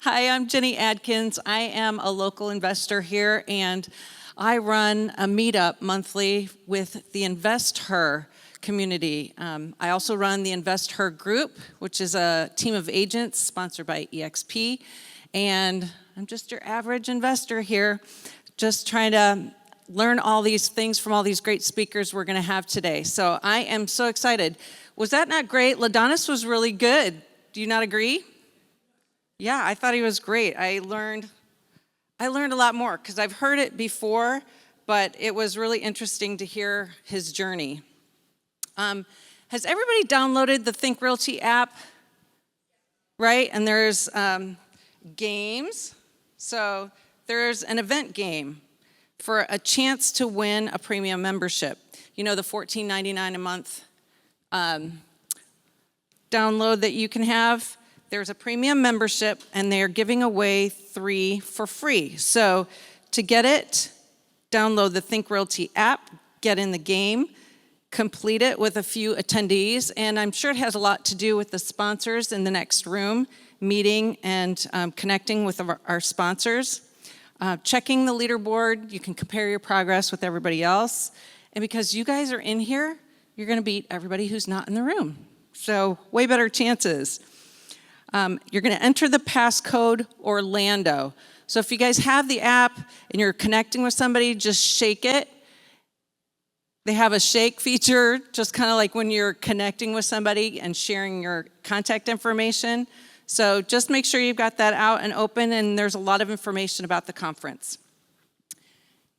Hi, I'm Jenny Adkins. I am a local investor here, and I run a meetup monthly with the Invest Her community. I also run the Invest Her group, which is a team of agents sponsored by EXP, and I'm just your average investor here, just trying to learn all these things from all these great speakers we're going to have today. So I am so excited. Was that not great? Ladonis was really good. Do you not agree? Yeah, I thought he was great. I learned a lot more because I've heard it before, but it was really interesting to hear his journey. Has everybody downloaded the Think Realty app? Right, and there's games. So there's an event game for a chance to win a premium membership. You know, the $14.99 a month download that you can have. There's a premium membership, and they're giving away 3 for free. So to get it, download the Think Realty app, get in the game, complete it with a few attendees, and I'm sure it has a lot to do with the sponsors in the next room, meeting and connecting with our sponsors. Checking the leaderboard, you can compare your progress with everybody else. And because you guys are in here, you're gonna beat everybody who's not in the room. So way better chances. You're gonna enter the passcode Orlando. So if you guys have the app and you're connecting with somebody, just shake it. They have a shake feature, just kind of like when you're connecting with somebody and sharing your contact information. So just make sure you've got that out and open, and there's a lot of information about the conference.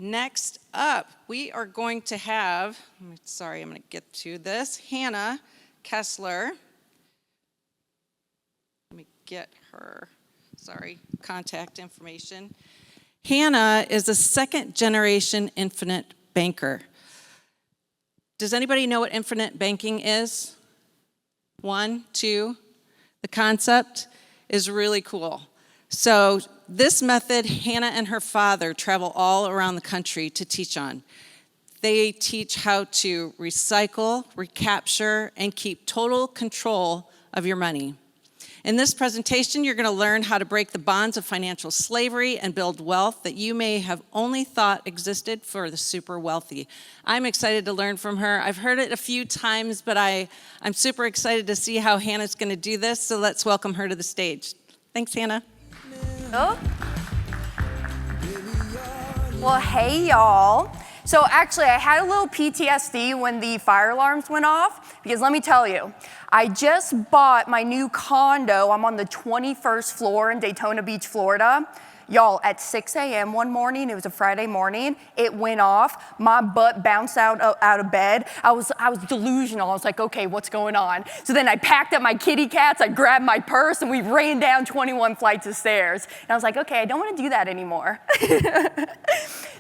Next up, we are going to have, I'm going to get to this, Hannah Kesler. Let me get her, contact information. Hannah is a second-generation infinite banker. Does anybody know what infinite banking is? 1, 2. The concept is really cool. So this method, Hannah and her father travel all around the country to teach on. They teach how to recycle, recapture, and keep total control of your money. In this presentation, you're going to learn how to break the bonds of financial slavery and build wealth that you may have only thought existed for the super wealthy. I'm excited to learn from her. I've heard it a few times, but I'm super excited to see how Hannah's going to do this, so let's welcome her to the stage. Thanks, Hannah. Oh. Well, hey, y'all. So actually, I had a little PTSD when the fire alarms went off, because let me tell you, I just bought my new condo. I'm on the 21st floor in Daytona Beach, Florida. Y'all, at 6 a.m. one morning, it was a Friday morning, it went off. My butt bounced out of bed. I was delusional. I was like, okay, what's going on? So then I packed up my kitty cats, I grabbed my purse, and we ran down 21 flights of stairs. And I was like, okay, I don't want to do that anymore.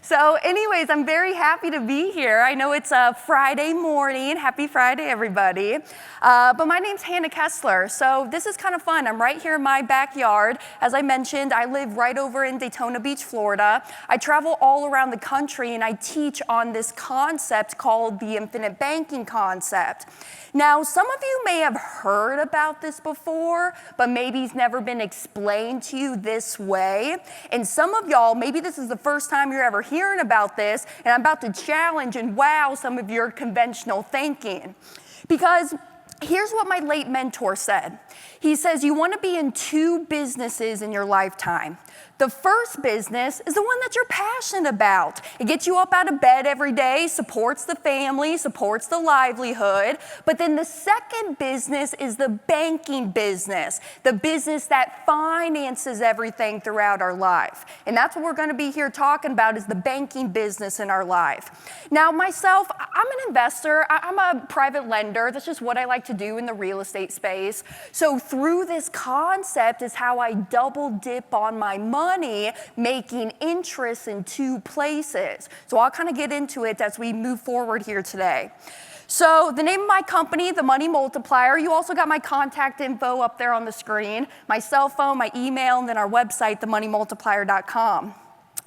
So anyways, I'm very happy to be here. I know it's a Friday morning. Happy Friday, everybody. But my name's Hannah Kesler, so this is kind of fun. I'm right here in my backyard. As I mentioned, I live right over in Daytona Beach, Florida. I travel all around the country, and I teach on this concept called the infinite banking concept. Now, some of you may have heard about this before, but maybe it's never been explained to you this way. And some of y'all, maybe this is the first time you're ever hearing about this, and I'm about to challenge and wow some of your conventional thinking. Because here's what my late mentor said. He says, you want to be in 2 businesses in your lifetime. The first business is the one that you're passionate about. It gets you up out of bed every day, supports the family, supports the livelihood. But then the second business is the banking business, the business that finances everything throughout our life. And that's what we're going to be here talking about, is the banking business in our life. Now, myself, I'm an investor. I'm a private lender. That's just what I like to do in the real estate space. So through this concept is how I double dip on my money, making interest in 2 places. So I'll kind of get into it as we move forward here today. So the name of my company, the Money Multiplier, you also got my contact info up there on the screen, my cell phone, my email, and then our website, themoneymultiplier.com.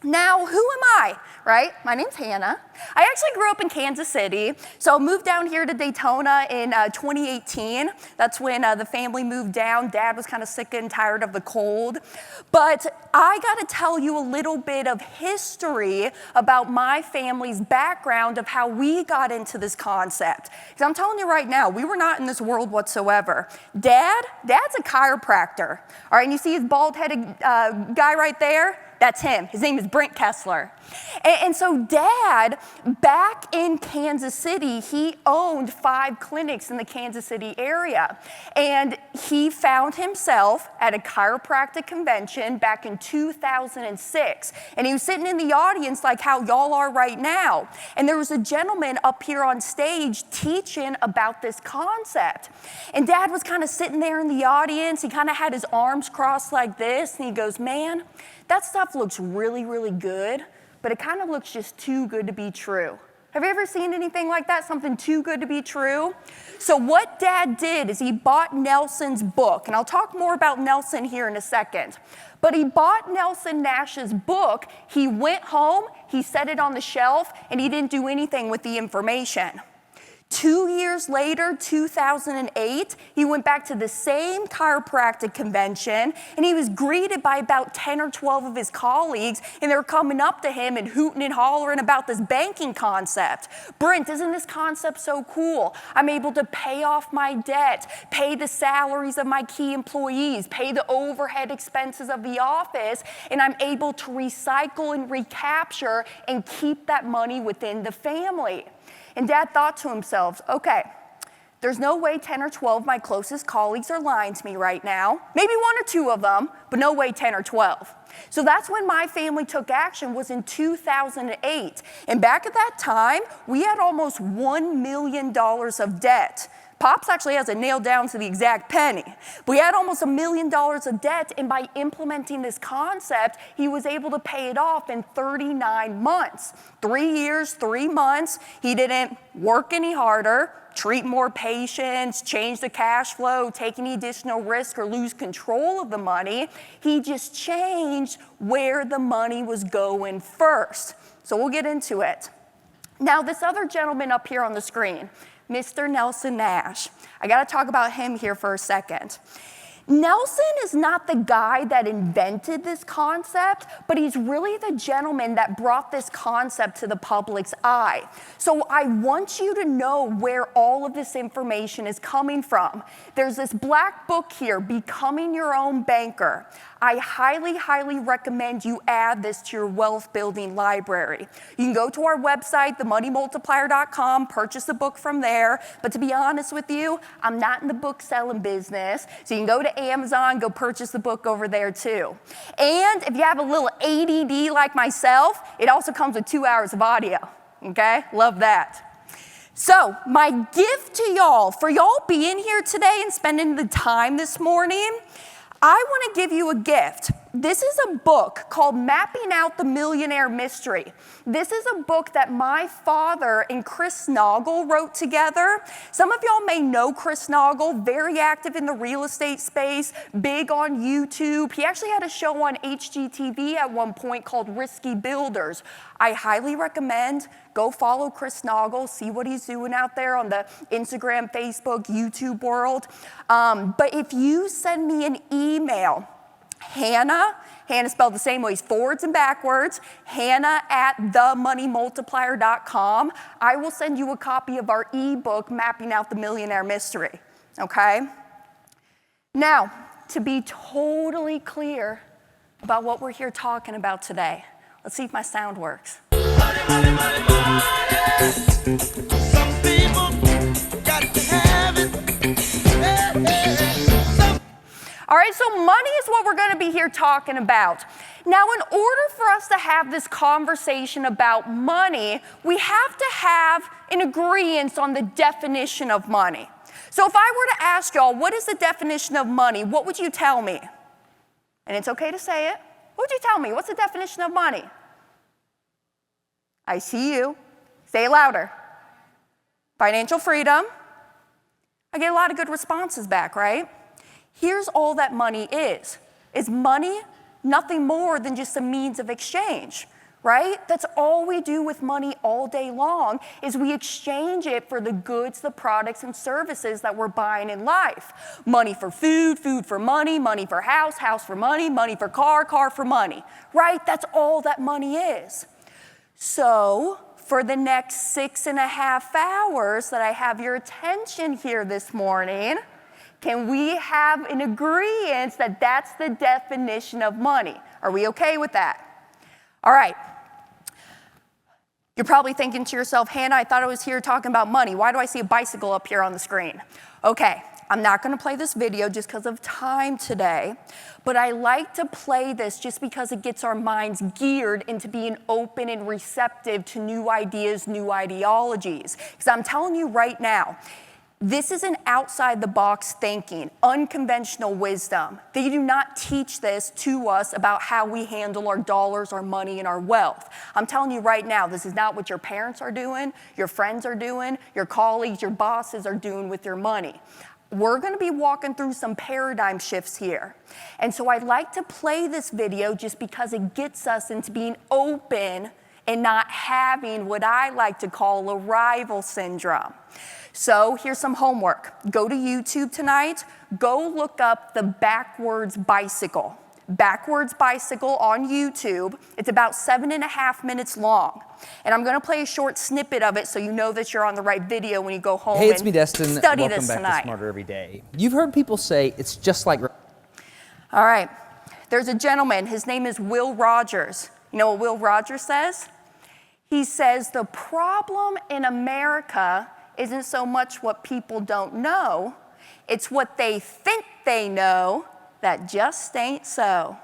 Now, who am I, right? My name's Hannah. I actually grew up in Kansas City, so moved down here to Daytona in 2018. That's when the family moved down. Dad was kind of sick and tired of the cold. But I got to tell you a little bit of history about my family's background of how we got into this concept. Because I'm telling you right now, we were not in this world whatsoever. Dad's a chiropractor. All right, and you see his bald-headed guy right there? That's him. His name is Kesler. And so Dad, back in Kansas City, he owned 5 clinics in the Kansas City area. And he found himself at a chiropractic convention back in 2006. And he was sitting in the audience like how y'all are right now. And there was a gentleman up here on stage teaching about this concept. And Dad was kind of sitting there in the audience. He kind of had his arms crossed like this. And he goes, man, that stuff looks really, really good, but it kind of looks just too good to be true. Have you ever seen anything like that, something too good to be true? So what Dad did is he bought Nelson's book, and I'll talk more about Nelson here in a second. But he bought Nelson Nash's book, he went home, he set it on the shelf, and he didn't do anything with the information. 2 years later, 2008, he went back to the same chiropractic convention, and he was greeted by about 10 or 12 of his colleagues, and they were coming up to him and hooting and hollering about this banking concept. Brent, isn't this concept so cool? I'm able to pay off my debt, pay the salaries of my key employees, pay the overhead expenses of the office, and I'm able to recycle and recapture and keep that money within the family. And Dad thought to himself, okay, there's no way 10 or 12 of my closest colleagues are lying to me right now. Maybe 1 or 2 of them, but no way 10 or 12. So that's when my family took action, was in 2008. And back at that time, we had almost $1 million of debt. Pops actually has it nailed down to the exact penny. We had almost $1 million of debt, and by implementing this concept, he was able to pay it off in 39 months. 3 years, 3 months. He didn't work any harder, treat more patients, change the cash flow, take any additional risk, or lose control of the money. He just changed where the money was going first. So we'll get into it. Now, this other gentleman up here on the screen, Mr. Nelson Nash. I got to talk about him here for a second. Nelson is not the guy that invented this concept, but he's really the gentleman that brought this concept to the public's eye. So I want you to know where all of this information is coming from. There's this black book here, Becoming Your Own Banker. I highly, highly recommend you add this to your wealth building library. You can go to our website, themoneymultiplier.com, purchase the book from there. But to be honest with you, I'm not in the book selling business. So you can go to Amazon, go purchase the book over there too. And if you have a little ADD like myself, it also comes with 2 hours of audio. Okay? Love that. So my gift to y'all, for y'all being here today and spending the time this morning, I want to give you a gift. This is a book called Mapping Out the Millionaire Mystery. This is a book that my father and Chris Naugle wrote together. Some of y'all may know Chris Naugle, very active in the real estate space, big on YouTube. He actually had a show on HGTV at one point called Risky Builders. I highly recommend go follow Chris Naugle, see what he's doing out there on the Instagram, Facebook, YouTube world. But if you send me an email, Hannah spelled the same way, forwards and backwards, Hannah@themoneymultiplier.com. I will send you a copy of our ebook, Mapping Out the Millionaire Mystery, okay? Now, to be totally clear about what we're here talking about today, let's see if my sound works. Money, money, money, money. Some people got to have it. Hey, hey. All right, so money is what we're going to be here talking about. Now, in order for us to have this conversation about money, we have to have an agreement on the definition of money. So if I were to ask y'all, what is the definition of money, what would you tell me? And it's okay to say it. What would you tell me? What's the definition of money? I see you. Say it louder. Financial freedom. I get a lot of good responses back, right? Here's all that money is. Money nothing more than just a means of exchange, right? That's all we do with money all day long, is we exchange it for the goods, the products, and services that we're buying in life. Money for food, food for money, money for house, house for money, money for car, car for money, right? That's all that money is. So for the next 6.5 hours that I have your attention here this morning, can we have an agreement that that's the definition of money? Are we okay with that? All right. You're probably thinking to yourself, Hannah, I thought I was here talking about money. Why do I see a bicycle up here on the screen? Okay, I'm not going to play this video just because of time today, but I like to play this just because it gets our minds geared into being open and receptive to new ideas, new ideologies. Because I'm telling you right now, this is an outside-the-box thinking, unconventional wisdom. They do not teach this to us about how we handle our dollars, our money, and our wealth. I'm telling you right now, this is not what your parents are doing, your friends are doing, your colleagues, your bosses are doing with your money. We're going to be walking through some paradigm shifts here. And so I'd like to play this video just because it gets us into being open and not having what I like to call arrival syndrome. So here's some homework. Go to YouTube tonight. Go look up the backwards bicycle. Backwards bicycle on YouTube. It's about 7.5 minutes long. And I'm going to play a short snippet of it so you know that you're on the right video when you go home Hey, it's me, Destin. study Welcome this back tonight. to Smarter Every Day. You've heard people say it's just like... All right. There's a gentleman. His name is Will Rogers. You know what Will Rogers says? He says the problem in America isn't so much what people don't know, it's what they think they know that just ain't so.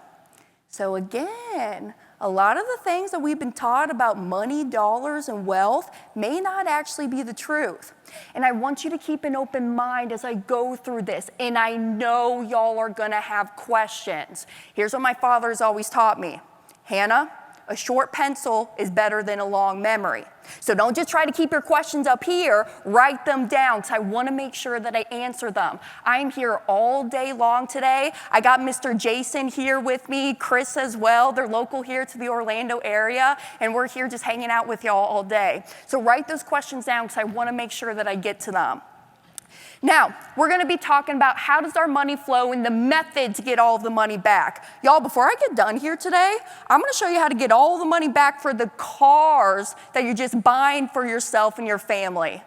So again, a lot of the things that we've been taught about money, dollars, and wealth may not actually be the truth. And I want you to keep an open mind as I go through this. And I know y'all are gonna have questions. Here's what my father has always taught me. Hannah, a short pencil is better than a long memory. So don't just try to keep your questions up here, write them down, because I want to make sure that I answer them. I'm here all day long today. I got Mr. Jason here with me, Chris as well. They're local here to the Orlando area, and we're here just hanging out with y'all all day. So write those questions down, because I want to make sure that I get to them. Now, we're going to be talking about how does our money flow and the method to get all of the money back. Y'all, before I get done here today, I'm going to show you how to get all the money back for the cars that you're just buying for yourself and your family.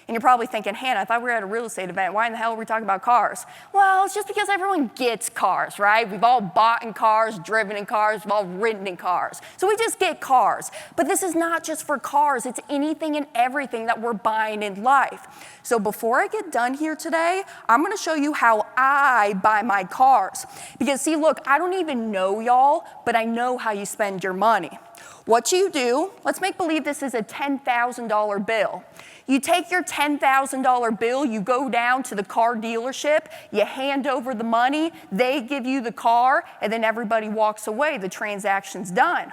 And you're probably thinking, Hannah, I thought we were at a real estate event. Why in the hell are we talking about cars? Well, it's just because everyone gets cars, right? We've all bought in cars, driven in cars, we've all ridden in cars. So we just get cars. But this is not just for cars. It's anything and everything that we're buying in life. So before I get done here today, I'm going to show you how I buy my cars. Because see, look, I don't even know y'all, but I know how you spend your money. What you do, let's make believe this is a $10,000 bill. You take your $10,000 bill, you go down to the car dealership, you hand over the money, they give you the car, and then everybody walks away. The transaction's done.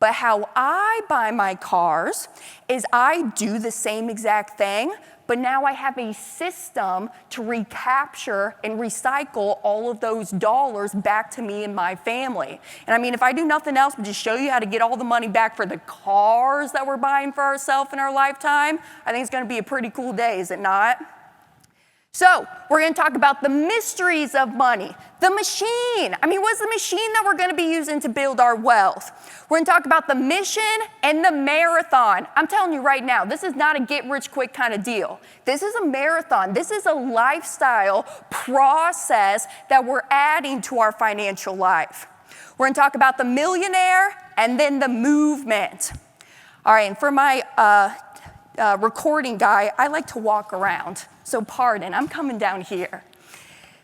But how I buy my cars is I do the same exact thing, but now I have a system to recapture and recycle all of those dollars back to me and my family. And I mean, if I do nothing else but just show you how to get all the money back for the cars that we're buying for ourselves in our lifetime, I think it's going to be a pretty cool day, is it not? So we're going to talk about the mysteries of money, the machine. I mean, what's the machine that we're going to be using to build our wealth? We're going to talk about the mission and the marathon. I'm telling you right now, this is not a get-rich-quick kind of deal. This is a marathon. This is a lifestyle process that we're adding to our financial life. We're going to talk about the millionaire and then the movement. All right, and for my recording guy, I like to walk around. So pardon, I'm coming down here.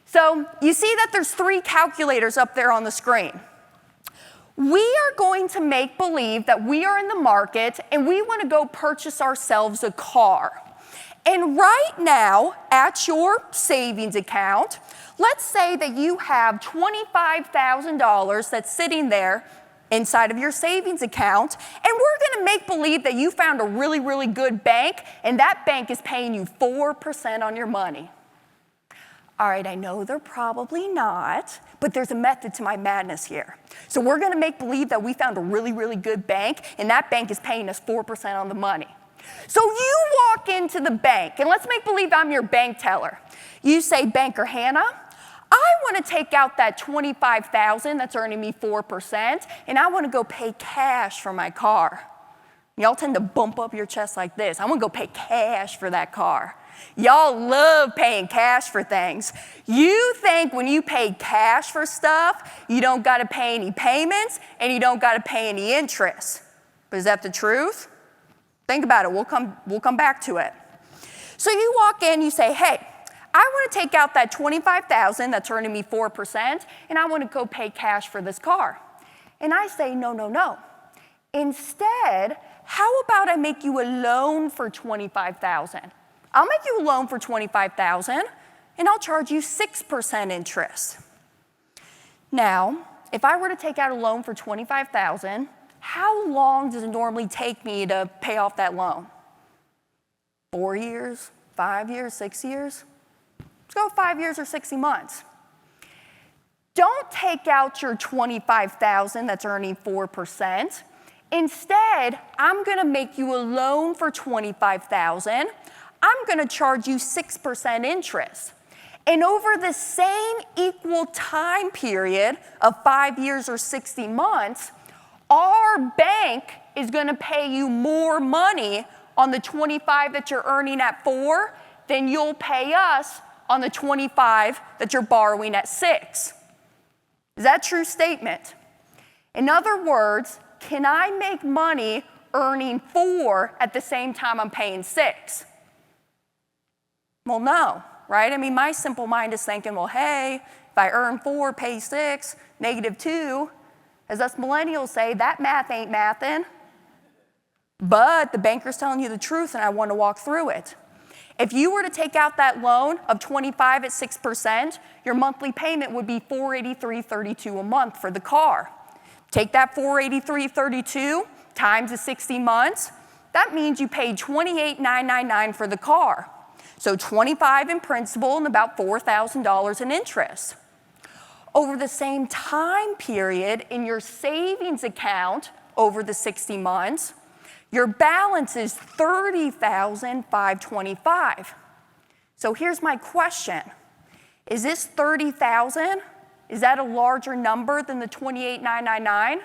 So you see that there's 3 calculators up there on the screen. We are going to make believe that we are in the market and we want to go purchase ourselves a car. And right now, at your savings account, let's say that you have $25,000 that's sitting there inside of your savings account, and we're going to make believe that you found a really, really good bank, and that bank is paying you 4% on your money. All right, I know they're probably not, but there's a method to my madness here. So we're gonna make believe that we found a really, really good bank, and that bank is paying us 4% on the money. So you walk into the bank, and let's make believe I'm your bank teller. You say, Banker Hannah, I wanna take out that $25,000 that's earning me 4%, and I wanna go pay cash for my car. Y'all tend to bump up your chest like this. I wanna go pay cash for that car. Y'all love paying cash for things. You think when you pay cash for stuff, you don't gotta pay any payments and you don't gotta pay any interest. But is that the truth? Think about it, we'll come back to it. So you walk in, you say, hey, I wanna take out that $25,000 that's earning me 4%, and I wanna go pay cash for this car. And I say, no, no, no. Instead, how about I make you a loan for $25,000? I'll make you a loan for $25,000, and I'll charge you 6% interest. Now, if I were to take out a loan for $25,000, how long does it normally take me to pay off that loan? 4 years, 5 years, 6 years? Let's go 5 years or 60 months. Don't take out your $25,000 that's earning 4%. Instead, I'm gonna make you a loan for $25,000. I'm gonna charge you 6% interest. And over the same equal time period of 5 years or 60 months, our bank is gonna pay you more money on the 25 that you're earning at 4 than you'll pay us on the 25 that you're borrowing at 6. Is that a true statement? In other words, can I make money earning 4 at the same time I'm paying 6? Well, no, right? I mean, my simple mind is thinking, well, hey, if I earn 4, pay 6, -2, as us millennials say, that math ain't mathin'. But the banker's telling you the truth, and I want to walk through it. If you were to take out that loan of 25 at 6%, your monthly payment would be $483.32 a month for the car. Take that $483.32 times the 60 months, that means you paid $28,999 for the car. So 25 in principal and about $4,000 in interest. Over the same time period in your savings account over the 60 months, your balance is $30,525. So here's my question. Is this $30,000? Is that a larger number than the $28,999?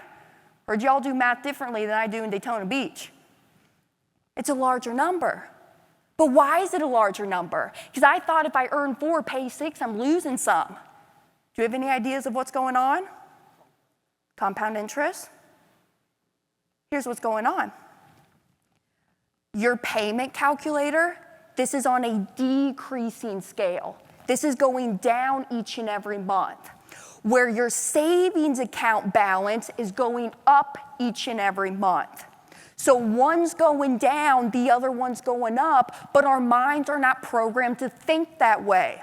Or do y'all do math differently than I do in Daytona Beach? It's a larger number. But why is it a larger number? Because I thought if I earn 4, pay 6, I'm losing some. Do you have any ideas of what's going on? Compound interest? Here's what's going on. Your payment calculator, this is on a decreasing scale. This is going down each and every month. Where your savings account balance is going up each and every month. So one's going down, the other one's going up, but our minds are not programmed to think that way.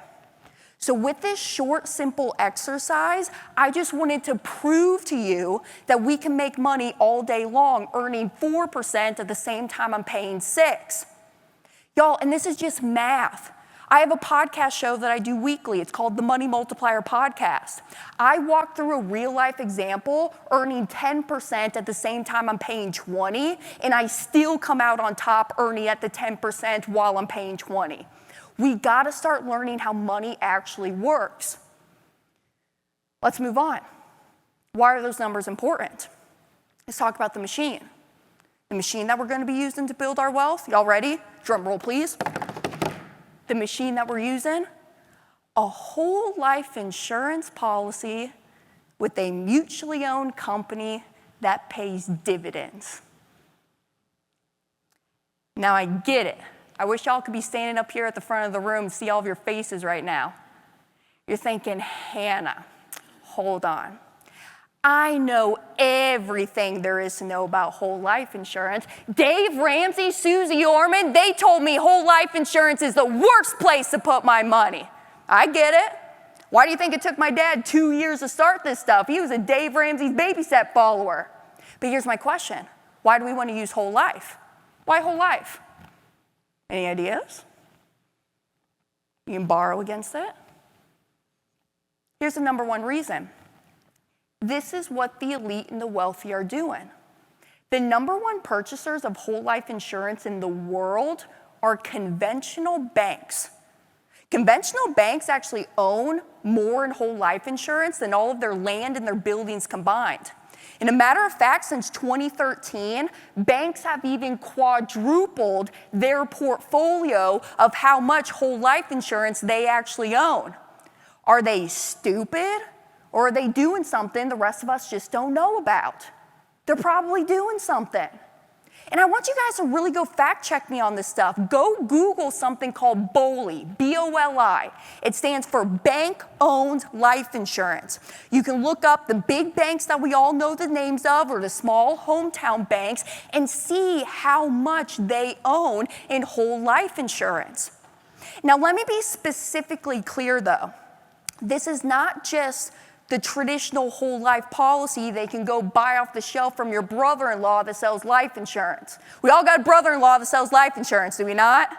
So with this short, simple exercise, I just wanted to prove to you that we can make money all day long, earning 4% at the same time I'm paying 6. Y'all, and this is just math. I have a podcast show that I do weekly. It's called the Money Multiplier podcast. I walk through a real life example earning 10% at the same time I'm paying 20, and I still come out on top earning at the 10% while I'm paying 20. We gotta start learning how money actually works. Let's move on. Why are those numbers important? Let's talk about the machine. The machine that we're gonna be using to build our wealth. Y'all ready? Drum roll, please. The machine that we're using, a whole life insurance policy with a mutually owned company that pays dividends. Now I get it. I wish y'all could be standing up here at the front of the room and see all of your faces right now. You're thinking, Hannah, hold on. I know everything there is to know about whole life insurance. Dave Ramsey, Susie Orman, they told me whole life insurance is the worst place to put my money. I get it. Why do you think it took my dad 2 years to start this stuff? He was a Dave Ramsey's baby step follower. But here's my question. Why do we want to use whole life? Why whole life? Any ideas? You can borrow against it. Here's the number one reason. This is what the elite and the wealthy are doing. The number one purchasers of whole life insurance in the world are conventional banks. Conventional banks actually own more in whole life insurance than all of their land and their buildings combined. And a matter of fact, since 2013, banks have even quadrupled their portfolio of how much whole life insurance they actually own. Are they stupid, or are they doing something the rest of us just don't know about? They're probably doing something. And I want you guys to really go fact check me on this stuff. Go Google something called BOLI, B-O-L-I. It stands for Bank-Owned Life Insurance. You can look up the big banks that we all know the names of, or the small hometown banks, and see how much they own in whole life insurance. Now, let me be specifically clear, though. This is not just the traditional whole life policy they can go buy off the shelf from your brother-in-law that sells life insurance. We all got a brother-in-law that sells life insurance, do we not?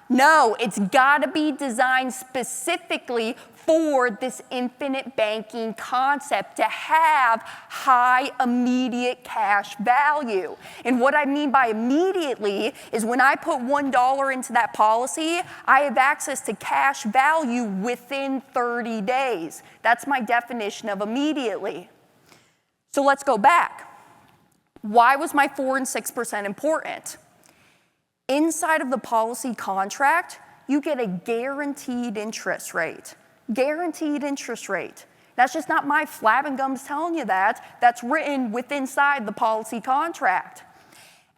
No, it's got to be designed specifically for this infinite banking concept to have high immediate cash value. And what I mean by immediately is when I put $1 into that policy, I have access to cash value within 30 days. That's my definition of immediately. So let's go back. Why was my 4 and 6% important? Inside of the policy contract, you get a guaranteed interest rate. Guaranteed interest rate. That's just not my flapping gums telling you that. That's written inside the policy contract.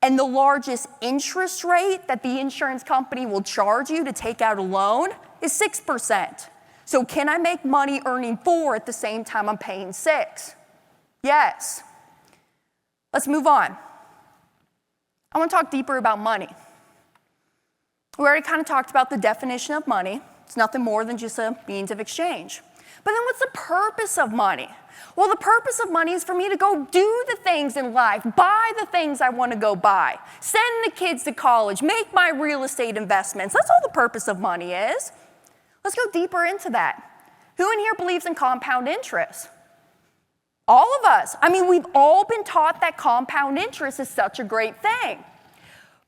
And the largest interest rate that the insurance company will charge you to take out a loan is 6%. So can I make money earning 4 at the same time I'm paying 6? Yes. Let's move on. I want to talk deeper about money. We already kind of talked about the definition of money. It's nothing more than just a means of exchange. But then what's the purpose of money? Well, the purpose of money is for me to go do the things in life, buy the things I want to go buy, send the kids to college, make my real estate investments. That's all the purpose of money is. Let's go deeper into that. Who in here believes in compound interest? All of us. I mean, we've all been taught that compound interest is such a great thing.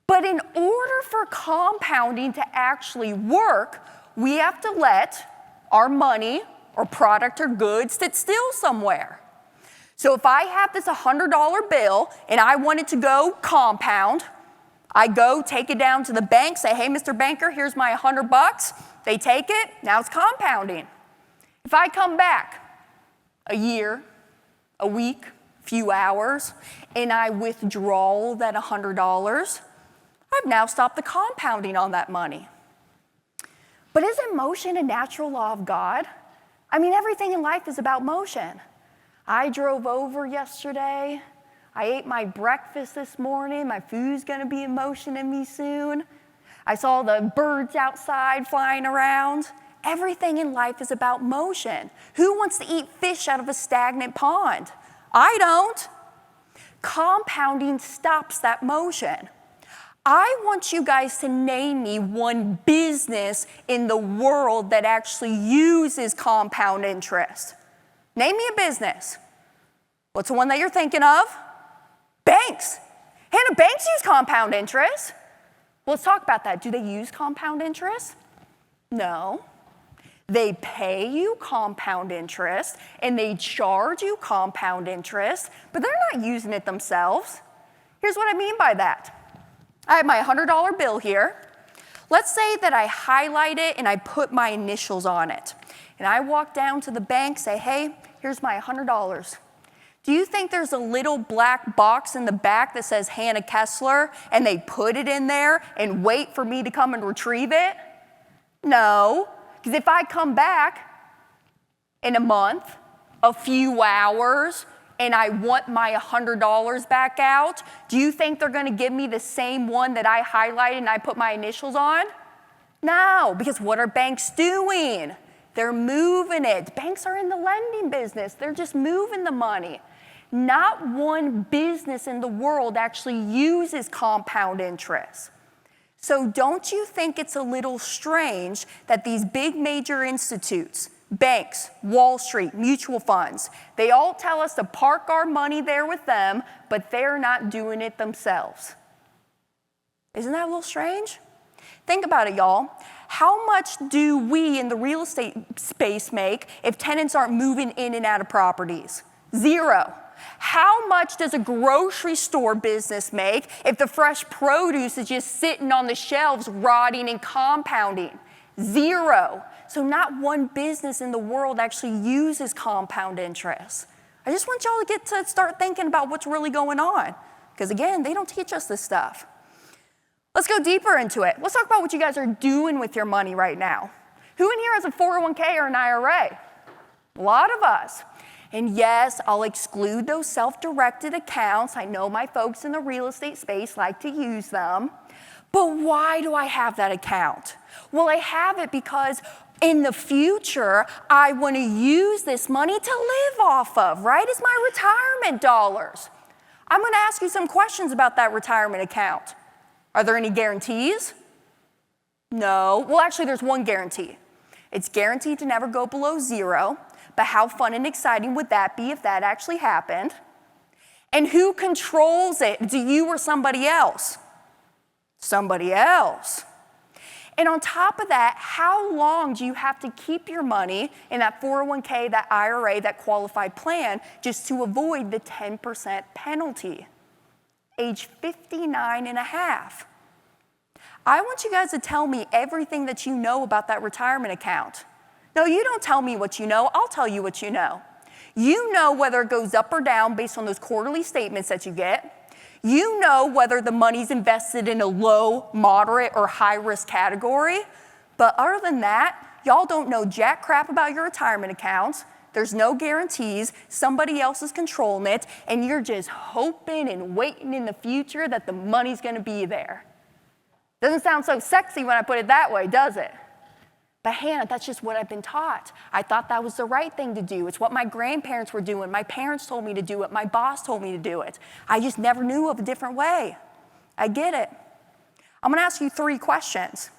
But in order for compounding to actually work, we have to let our money or product or goods sit still somewhere. So if I have this $100 bill and I want it to go compound, I go take it down to the bank, say, hey, Mr. Banker, here's my $100. They take it, now it's compounding. If I come back a year, a week, few hours, and I withdraw that $100, I've now stopped the compounding on that money. But isn't motion a natural law of God? I mean, everything in life is about motion. I drove over yesterday. I ate my breakfast this morning. My food's going to be in motion in me soon. I saw the birds outside flying around. Everything in life is about motion. Who wants to eat fish out of a stagnant pond? I don't. Compounding stops that motion. I want you guys to name me one business in the world that actually uses compound interest. Name me a business. What's the one that you're thinking of? Banks. Hannah, banks use compound interest. Well, let's talk about that. Do they use compound interest? No. They pay you compound interest, and they charge you compound interest, but they're not using it themselves. Here's what I mean by that. I have my $100 bill here. Let's say that I highlight it and I put my initials on it. And I walk down to the bank, say, hey, here's my $100. Do you think there's a little black box in the back that says Hannah Kesler, and they put it in there and wait for me to come and retrieve it? No, because if I come back in a month, a few hours, and I want my $100 back out, do you think they're going to give me the same one that I highlighted and I put my initials on? No, because what are banks doing? They're moving it. Banks are in the lending business. They're just moving the money. Not one business in the world actually uses compound interest. So don't you think it's a little strange that these big major institutes, banks, Wall Street, mutual funds. They all tell us to park our money there with them, but they're not doing it themselves. Isn't that a little strange? Think about it, y'all. How much do we in the real estate space make if tenants aren't moving in and out of properties? Zero. How much does a grocery store business make if the fresh produce is just sitting on the shelves, rotting and compounding? Zero. So not one business in the world actually uses compound interest. I just want y'all to get to start thinking about what's really going on. Because again, they don't teach us this stuff. Let's go deeper into it. Let's talk about what you guys are doing with your money right now. Who in here has a 401k or an IRA? A lot of us. And yes, I'll exclude those self-directed accounts. I know my folks in the real estate space like to use them. But why do I have that account? Well, I have it because in the future, I want to use this money to live off of, right? It's my retirement dollars. I'm going to ask you some questions about that retirement account. Are there any guarantees? No. Well, actually, there's one guarantee. It's guaranteed to never go below zero, but how fun and exciting would that be if that actually happened? And who controls it? Do you or somebody else? Somebody else. And on top of that, how long do you have to keep your money in that 401k, that IRA, that qualified plan, just to avoid the 10% penalty? Age 59 and a half. I want you guys to tell me everything that you know about that retirement account. No, you don't tell me what you know, I'll tell you what you know. You know whether it goes up or down based on those quarterly statements that you get. You know whether the money's invested in a low, moderate, or high-risk category. But other than that, y'all don't know jack crap about your retirement accounts. There's no guarantees, somebody else is controlling it, and you're just hoping and waiting in the future that the money's gonna be there. Doesn't sound so sexy when I put it that way, does it? But Hannah, that's just what I've been taught. I thought that was the right thing to do. It's what my grandparents were doing. My parents told me to do it. My boss told me to do it. I just never knew of a different way. I get it. I'm gonna ask you 3 questions.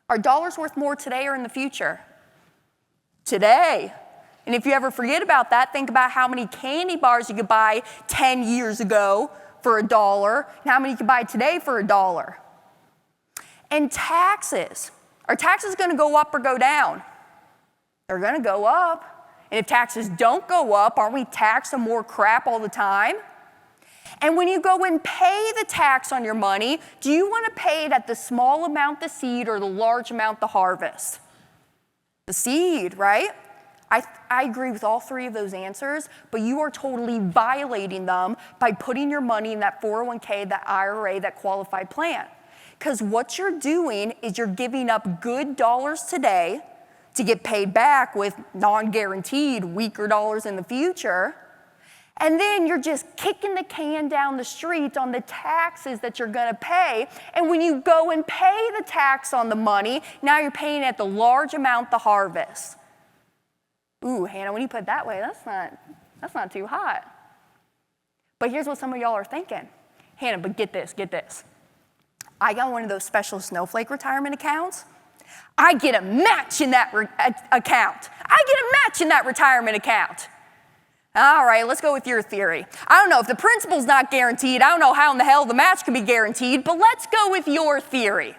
Are dollars worth more today or in the future? Today. And if you ever forget about that, think about how many candy bars you could buy 10 years ago for $1 and how many you could buy today for $1. And taxes. Are taxes gonna go up or go down? They're gonna go up. And if taxes don't go up, aren't we taxed on more crap all the time? And when you go and pay the tax on your money, do you wanna pay it at the small amount the seed or the large amount the harvest? The seed, right? I agree with all 3 of those answers, but you are totally violating them by putting your money in that 401k, that IRA, that qualified plan. Because what you're doing is you're giving up good dollars today to get paid back with non-guaranteed, weaker dollars in the future. And then you're just kicking the can down the street on the taxes that you're gonna pay. And when you go and pay the tax on the money, now you're paying at the large amount the harvest. Ooh, Hannah, when you put it that way, that's not too hot. But here's what some of y'all are thinking. Hannah, but get this. I got one of those special snowflake retirement accounts. I get a match in that account. I get a match in that retirement account. All right, let's go with your theory. I don't know, if the principal's not guaranteed, I don't know how in the hell the match can be guaranteed, but let's go with your theory.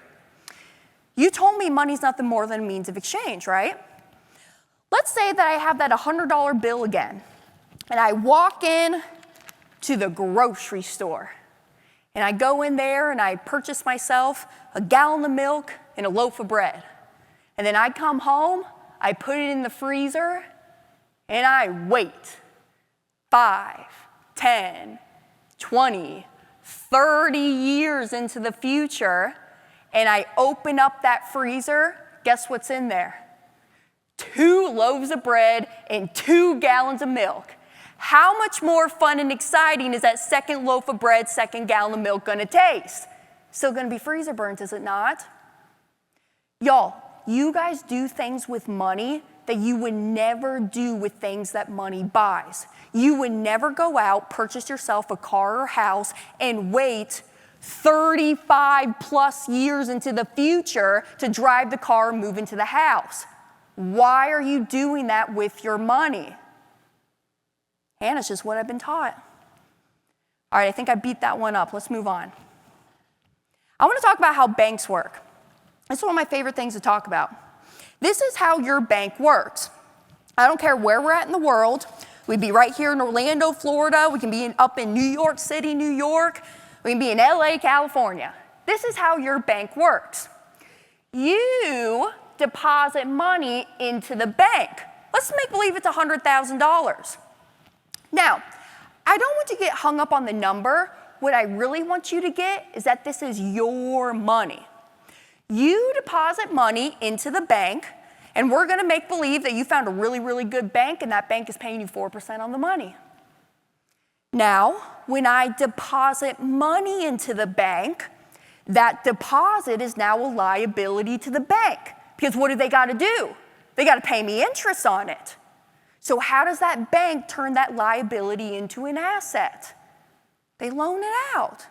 You told me money's nothing more than a means of exchange, right? Let's say that I have that $100 bill again, and I walk in to the grocery store, and I go in there and I purchase myself a gallon of milk and a loaf of bread. And then I come home, I put it in the freezer, and I wait 5, 10, 20, 30 years into the future, and I open up that freezer, guess what's in there? 2 loaves of bread and 2 gallons of milk. How much more fun and exciting is that second loaf of bread, second gallon of milk gonna taste? Still gonna be freezer burnt, is it not? Y'all, you guys do things with money that you would never do with things that money buys. You would never go out, purchase yourself a car or house, and wait 35 plus years into the future to drive the car and move into the house. Why are you doing that with your money? Hannah, it's just what I've been taught. All right, I think I beat that one up. Let's move on. I want to talk about how banks work. It's one of my favorite things to talk about. This is how your bank works. I don't care where we're at in the world. We'd be right here in Orlando, Florida. We can be up in New York City, New York. We can be in LA, California. This is how your bank works. You deposit money into the bank. Let's make believe it's $100,000. Now, I don't want you to get hung up on the number. What I really want you to get is that this is your money. You deposit money into the bank, and we're going to make believe that you found a really, really good bank, and that bank is paying you 4% on the money. Now, when I deposit money into the bank, that deposit is now a liability to the bank. Because what do they got to do? They got to pay me interest on it. So how does that bank turn that liability into an asset? They loan it out.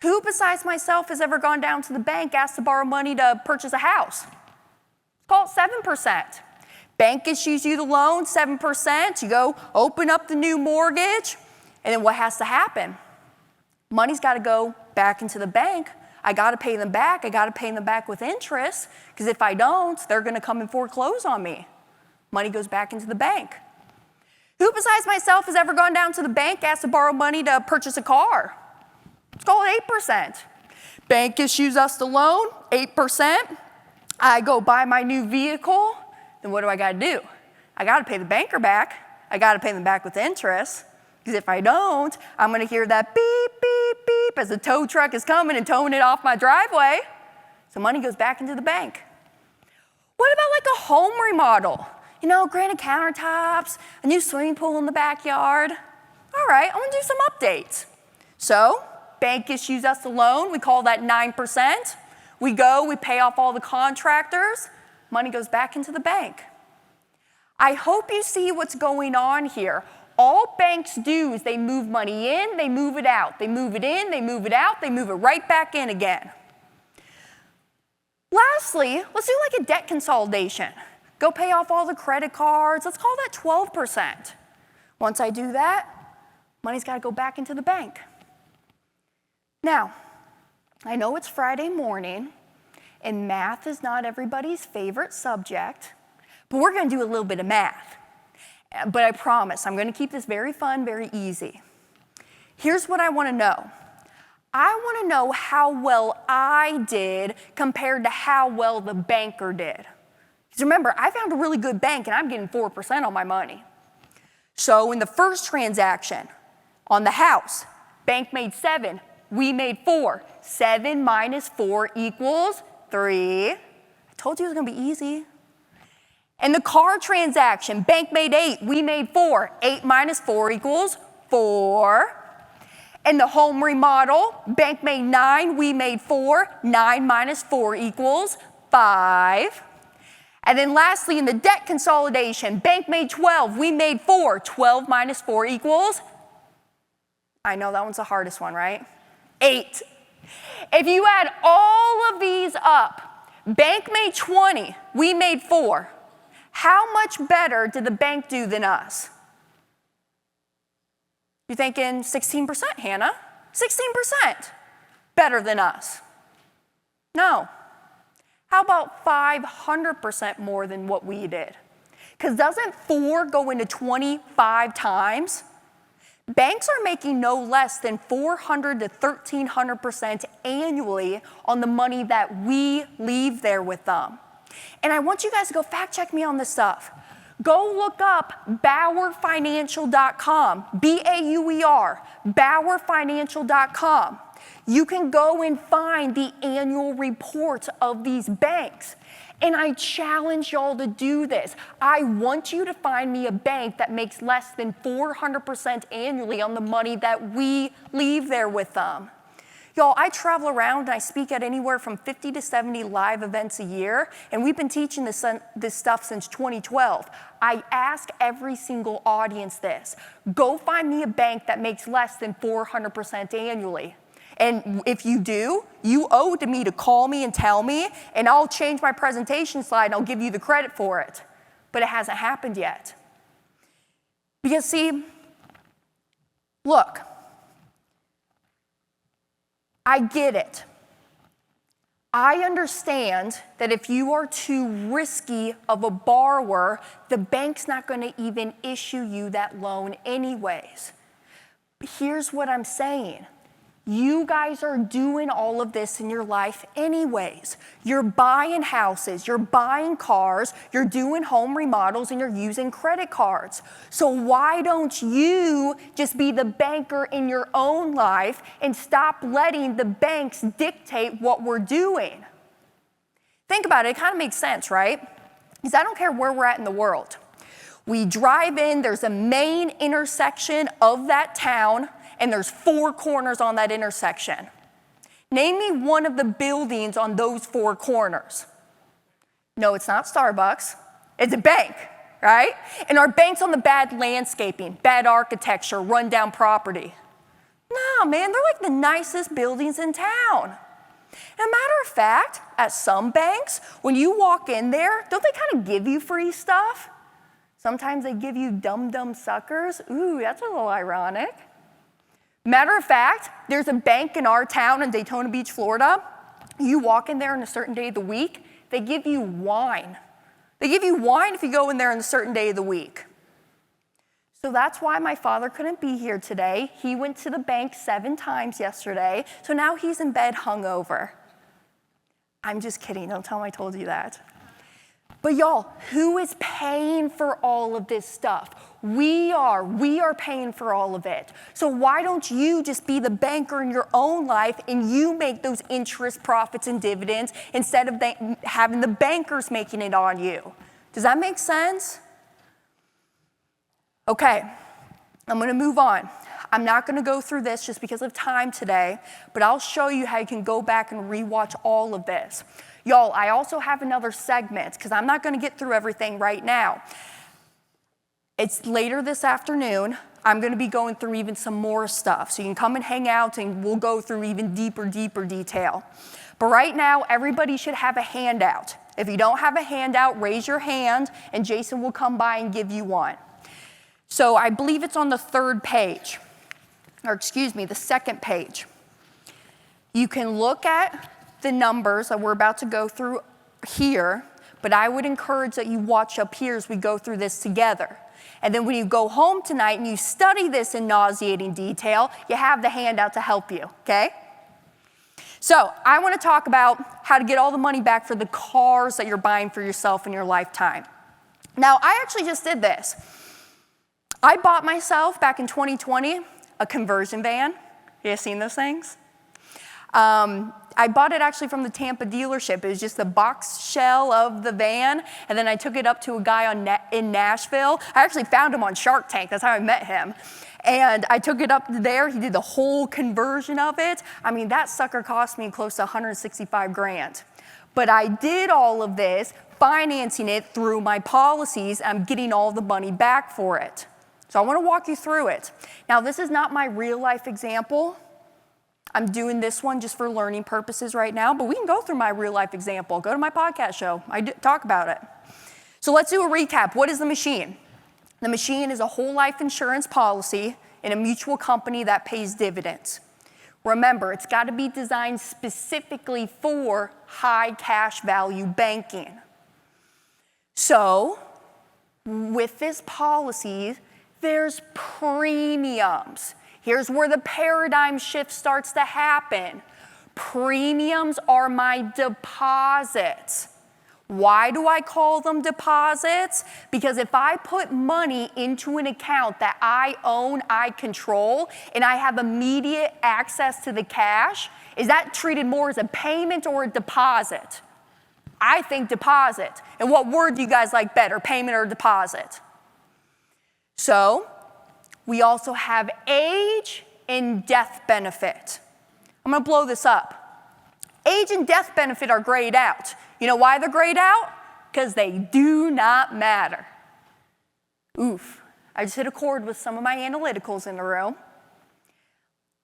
Who besides myself has ever gone down to the bank, asked to borrow money to purchase a house? Call it 7%. Bank issues you the loan, 7%. You go open up the new mortgage, and then what has to happen? Money's got to go back into the bank. I got to pay them back. I got to pay them back with interest, because if I don't, they're going to come and foreclose on me. Money goes back into the bank. Who besides myself has ever gone down to the bank, asked to borrow money to purchase a car? Let's call it 8%. Bank issues us the loan, 8%. I go buy my new vehicle. Then what do I got to do? I got to pay the banker back. I got to pay them back with interest. Because if I don't, I'm going to hear that beep, beep, beep as the tow truck is coming and towing it off my driveway. So money goes back into the bank. What about like a home remodel? You know, granite countertops, a new swimming pool in the backyard. All right, I want to do some updates. So, bank issues us a loan. We call that 9%. We go, we pay off all the contractors. Money goes back into the bank. I hope you see what's going on here. All banks do is they move money in, they move it out. They move it in, they move it out, they move it right back in again. Lastly, let's do like a debt consolidation. Go pay off all the credit cards. Let's call that 12%. Once I do that, money's got to go back into the bank. Now, I know it's Friday morning, and math is not everybody's favorite subject, but we're going to do a little bit of math. But I promise, I'm going to keep this very fun, very easy. Here's what I want to know. I want to know how well I did compared to how well the banker did. Because remember, I found a really good bank, and I'm getting 4% on my money. So in the first transaction, on the house, bank made 7, we made 4. 7 minus 4 equals 3. I told you it was going to be easy. In the car transaction, bank made 8, we made 4. 8 minus 4 equals 4. In the home remodel, bank made 9, we made 4. 9 minus 4 equals 5. And then lastly, in the debt consolidation, bank made 12, we made 4. 12 minus 4 equals, I know that one's the hardest one, right? 8. If you add all of these up, bank made 20, we made 4. How much better did the bank do than us? You're thinking 16%, Hannah? 16% better than us. No. How about 500% more than what we did? Because doesn't 4 go into 25 times? Banks are making no less than 400 to 1,300% annually on the money that we leave there with them. And I want you guys to go fact check me on this stuff. Go look up BauerFinancial.com, B-A-U-E-R, BauerFinancial.com. You can go and find the annual reports of these banks. And I challenge y'all to do this. I want you to find me a bank that makes less than 400% annually on the money that we leave there with them. Y'all, I travel around and I speak at anywhere from 50 to 70 live events a year, and we've been teaching this stuff since 2012. I ask every single audience this. Go find me a bank that makes less than 400% annually. And if you do, you owe it to me to call me and tell me, and I'll change my presentation slide and I'll give you the credit for it. But it hasn't happened yet. Because see, look, I get it. I understand that if you are too risky of a borrower, the bank's not going to even issue you that loan anyways. But here's what I'm saying. You guys are doing all of this in your life anyways. You're buying houses, you're buying cars, you're doing home remodels, and you're using credit cards. So why don't you just be the banker in your own life and stop letting the banks dictate what we're doing? Think about it, it kind of makes sense, right? Because I don't care where we're at in the world. We drive in, there's a main intersection of that town, and there's 4 corners on that intersection. Name me one of the buildings on those 4 corners. No, it's not Starbucks. It's a bank, right? And our bank's on the bad landscaping, bad architecture, rundown property. No, man, they're like the nicest buildings in town. And a matter of fact, at some banks, when you walk in there, don't they kind of give you free stuff? Sometimes they give you dumb suckers. Ooh, that's a little ironic. Matter of fact, there's a bank in our town in Daytona Beach, Florida. You walk in there on a certain day of the week, they give you wine. They give you wine if you go in there on a certain day of the week. So that's why my father couldn't be here today. He went to the bank 7 times yesterday, so now he's in bed hungover. I'm just kidding, don't tell him I told you that. But y'all, who is paying for all of this stuff? We are paying for all of it. So why don't you just be the banker in your own life and you make those interest, profits, and dividends instead of having the bankers making it on you? Does that make sense? Okay, I'm gonna move on. I'm not gonna go through this just because of time today, but I'll show you how you can go back and rewatch all of this. Y'all, I also have another segment because I'm not gonna get through everything right now. It's later this afternoon. I'm gonna be going through even some more stuff. So you can come and hang out and we'll go through even deeper detail. But right now, everybody should have a handout. If you don't have a handout, raise your hand and Jason will come by and give you one. So I believe it's on the 3rd page, or excuse me, the 2nd page. You can look at the numbers that we're about to go through here, but I would encourage that you watch up here as we go through this together. And then when you go home tonight and you study this in nauseating detail, you have the handout to help you, okay? So I want to talk about how to get all the money back for the cars that you're buying for yourself in your lifetime. Now, I actually just did this. I bought myself, back in 2020, a conversion van. You guys seen those things? I bought it actually from the Tampa dealership. It was just the box shell of the van, and then I took it up to a guy in Nashville. I actually found him on Shark Tank. That's how I met him. And I took it up there. He did the whole conversion of it. I mean, that sucker cost me close to $165,000. But I did all of this, financing it through my policies. I'm getting all the money back for it. So I want to walk you through it. Now, this is not my real life example. I'm doing this one just for learning purposes right now, but we can go through my real life example. Go to my podcast show. I talk about it. So let's do a recap. What is the machine? The machine is a whole life insurance policy in a mutual company that pays dividends. Remember, it's got to be designed specifically for high cash value banking. So with this policy, there's premiums. Here's where the paradigm shift starts to happen. Premiums are my deposits. Why do I call them deposits? Because if I put money into an account that I own, I control, and I have immediate access to the cash, is that treated more as a payment or a deposit? I think deposit. And what word do you guys like better, payment or deposit? So, we also have age and death benefit. I'm gonna blow this up. Age and death benefit are grayed out. You know why they're grayed out? Because they do not matter. Oof, I just hit a chord with some of my analyticals in the room.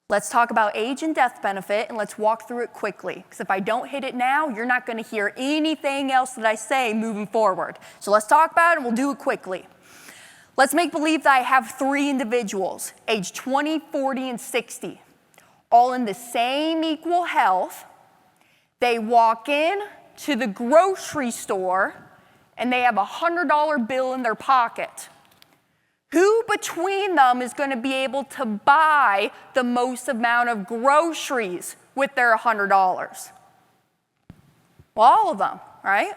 Let's talk about age and death benefit, and let's walk through it quickly. Because if I don't hit it now, you're not going to hear anything else that I say moving forward. So let's talk about it, and we'll do it quickly. Let's make believe that I have 3 individuals, age 20, 40, and 60, all in the same equal health. They walk in to the grocery store, and they have a $100 bill in their pocket. Who between them is going to be able to buy the most amount of groceries with their $100? Well, all of them, right?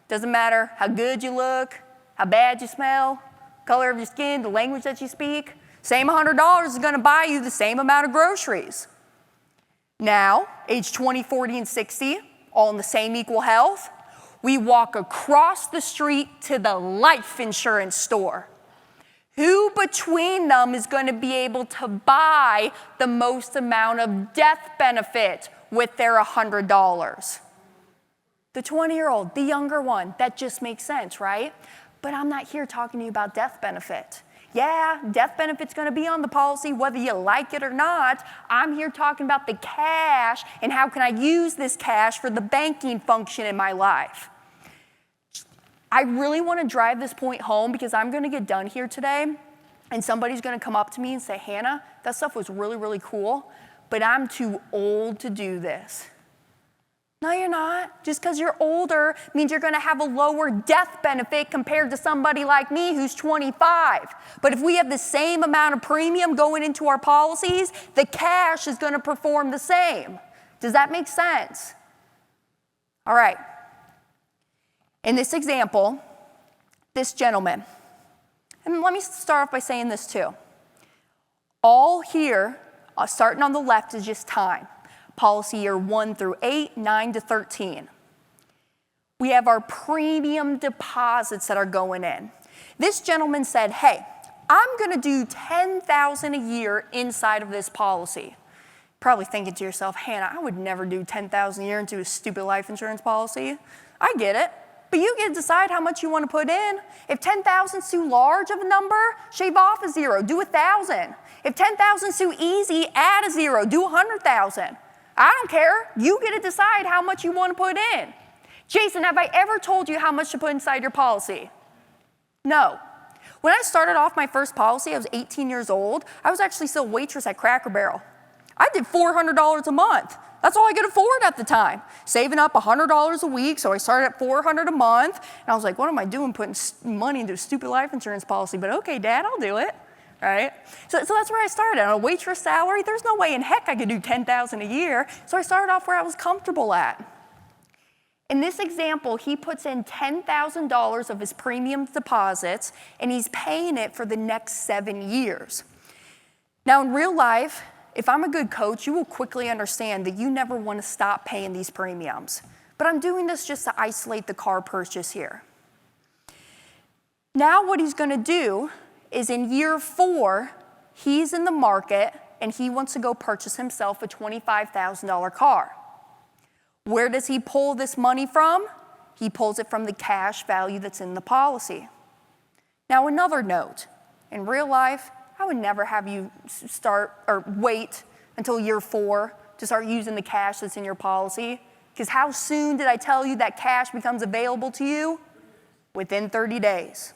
Doesn't matter how good you look, how bad you smell, color of your skin, the language that you speak. Same $100 is going to buy you the same amount of groceries. Now, age 20, 40, and 60, all in the same equal health, we walk across the street to the life insurance store. Who between them is going to be able to buy the most amount of death benefit with their $100? The 20-year-old, the younger one. That just makes sense, right? But I'm not here talking to you about death benefit. Yeah, death benefit's going to be on the policy whether you like it or not. I'm here talking about the cash and how can I use this cash for the banking function in my life. I really want to drive this point home because I'm going to get done here today and somebody's going to come up to me and say, Hannah, that stuff was really, really cool, but I'm too old to do this. No, you're not. Just because you're older means you're going to have a lower death benefit compared to somebody like me who's 25. But if we have the same amount of premium going into our policies, the cash is going to perform the same. Does that make sense? All right. In this example, this gentleman, and let me start off by saying this too. All here, starting on the left, is just time. Policy year 1 through 8, 9 to 13. We have our premium deposits that are going in. This gentleman said, hey, I'm going to do $10,000 a year inside of this policy. Probably thinking to yourself, Hannah, I would never do $10,000 a year into a stupid life insurance policy. I get it. But you get to decide how much you want to put in. If 10,000 is too large of a number, shave off a 0, do 1,000. If 10,000 is too easy, add a 0, do 100,000. I don't care. You get to decide how much you want to put in. Jason, have I ever told you how much to put inside your policy? No. When I started off my first policy, I was 18 years old. I was actually still a waitress at Cracker Barrel. I did $400 a month. That's all I could afford at the time. Saving up $100 a week, so I started at $400 a month. And I was like, what am I doing putting money into a stupid life insurance policy? But okay, Dad, I'll do it. Right? So that's where I started. On a waitress salary, there's no way in heck I could do $10,000 a year. So I started off where I was comfortable at. In this example, he puts in $10,000 of his premium deposits, and he's paying it for the next 7 years. Now, in real life, if I'm a good coach, you will quickly understand that you never want to stop paying these premiums. But I'm doing this just to isolate the car purchase here. Now what he's going to do is in year 4, he's in the market and he wants to go purchase himself a $25,000 car. Where does he pull this money from? He pulls it from the cash value that's in the policy. Now another note, in real life, I would never have you wait until year 4 to start using the cash that's in your policy. Because how soon did I tell you that cash becomes available to you? Within 30 days.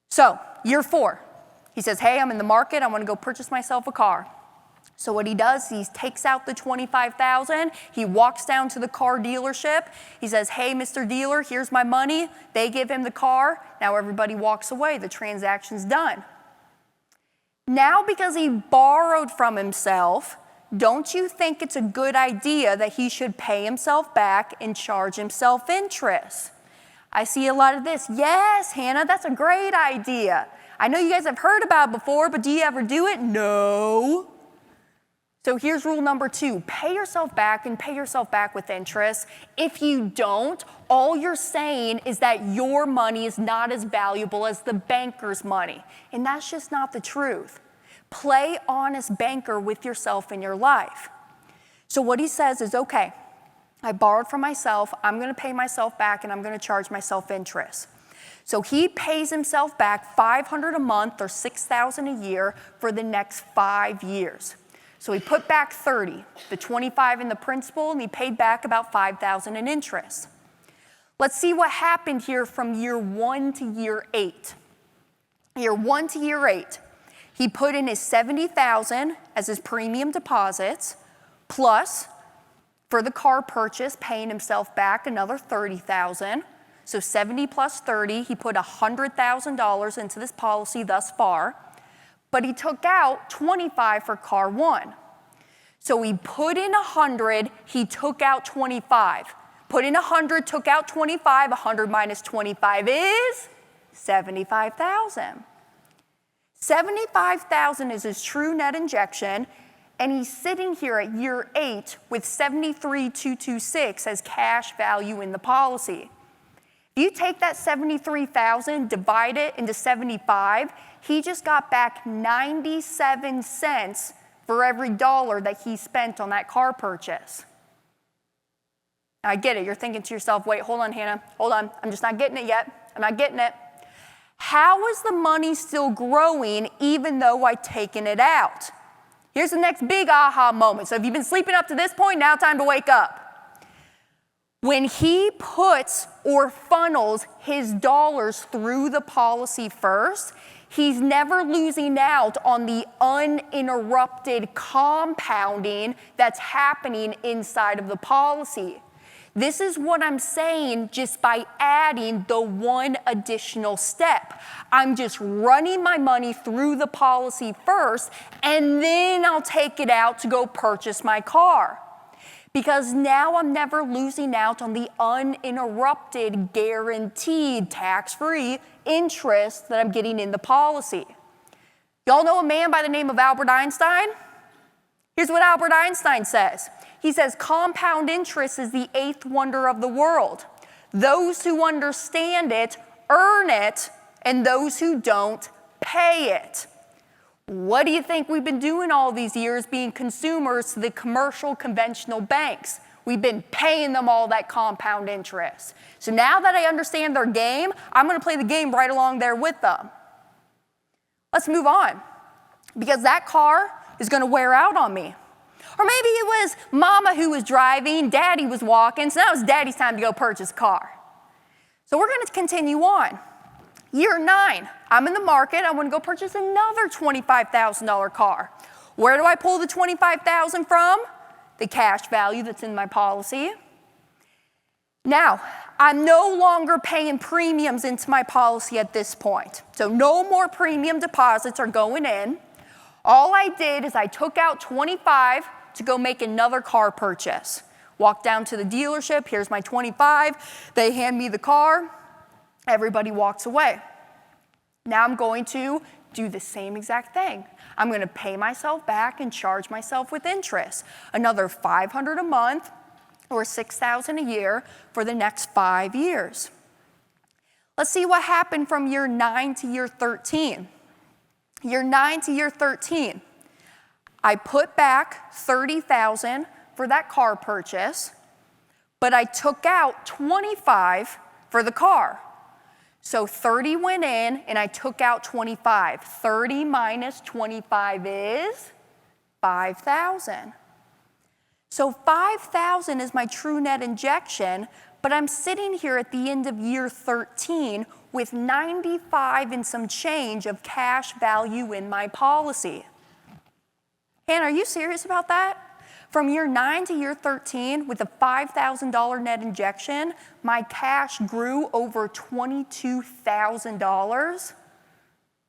So, year 4, he says, hey, I'm in the market, I want to go purchase myself a car. So what he does, he takes out the $25,000, he walks down to the car dealership, he says, hey, Mr. Dealer, here's my money. They give him the car, now everybody walks away, the transaction's done. Now because he borrowed from himself, don't you think it's a good idea that he should pay himself back and charge himself interest? I see a lot of this. Yes, Hannah, that's a great idea. I know you guys have heard about it before, but do you ever do it? No. So here's rule number 2. Pay yourself back and pay yourself back with interest. If you don't, all you're saying is that your money is not as valuable as the banker's money. And that's just not the truth. Play honest banker with yourself in your life. So what he says is, okay, I borrowed from myself, I'm going to pay myself back, and I'm going to charge myself interest. So he pays himself back $500 a month or $6,000 a year for the next 5 years. So he put back 30, the 25 in the principal, and he paid back about $5,000 in interest. Let's see what happened here from year 1 to year 8. Year 1 to year 8, he put in his $70,000 as his premium deposits, plus for the car purchase, paying himself back another $30,000. So 70 plus 30, he put $100,000 into this policy thus far, but he took out 25 for car 1. So he put in 100, he took out 25. Put in 100, took out 25, 100 minus 25 is 75,000. 75,000 is his true net injection, and he's sitting here at year 8 with 73,226 as cash value in the policy. If you take that 73,000, divide it into 75, he just got back 97 cents for every dollar that he spent on that car purchase. I get it. You're thinking to yourself, wait, hold on, Hannah. Hold on. I'm just not getting it yet. I'm not getting it. How is the money still growing even though I've taken it out? Here's the next big aha moment. So if you've been sleeping up to this point, now time to wake up. When he puts or funnels his dollars through the policy first, he's never losing out on the uninterrupted compounding that's happening inside of the policy. This is what I'm saying just by adding the one additional step. I'm just running my money through the policy first, and then I'll take it out to go purchase my car. Because now I'm never losing out on the uninterrupted, guaranteed, tax-free interest that I'm getting in the policy. Y'all know a man by the name of Albert Einstein? Here's what Albert Einstein says. He says, compound interest is the 8th wonder of the world. Those who understand it earn it, and those who don't pay it. What do you think we've been doing all these years being consumers to the commercial conventional banks? We've been paying them all that compound interest. So now that I understand their game, I'm going to play the game right along there with them. Let's move on, because that car is going to wear out on me. Or maybe it was mama who was driving, daddy was walking, so now it's daddy's time to go purchase a car. So we're going to continue on. Year 9, I'm in the market, I want to go purchase another $25,000 car. Where do I pull the $25,000 from? The cash value that's in my policy. Now, I'm no longer paying premiums into my policy at this point. So no more premium deposits are going in. All I did is I took out 25 to go make another car purchase. Walked down to the dealership, here's my 25. They hand me the car. Everybody walks away. Now I'm going to do the same exact thing. I'm going to pay myself back and charge myself with interest. Another $500 a month or $6,000 a year for the next 5 years. Let's see what happened from year 9 to year 13. Year 9 to year 13, I put back $30,000 for that car purchase, but I took out 25 for the car. So 30 went in and I took out 25. 30 minus 25 is 5,000. So 5,000 is my true net injection, but I'm sitting here at the end of year 13 with 95 and some change of cash value in my policy. Hannah, are you serious about that? From year 9 to year 13, with a $5,000 net injection, my cash grew over $22,000.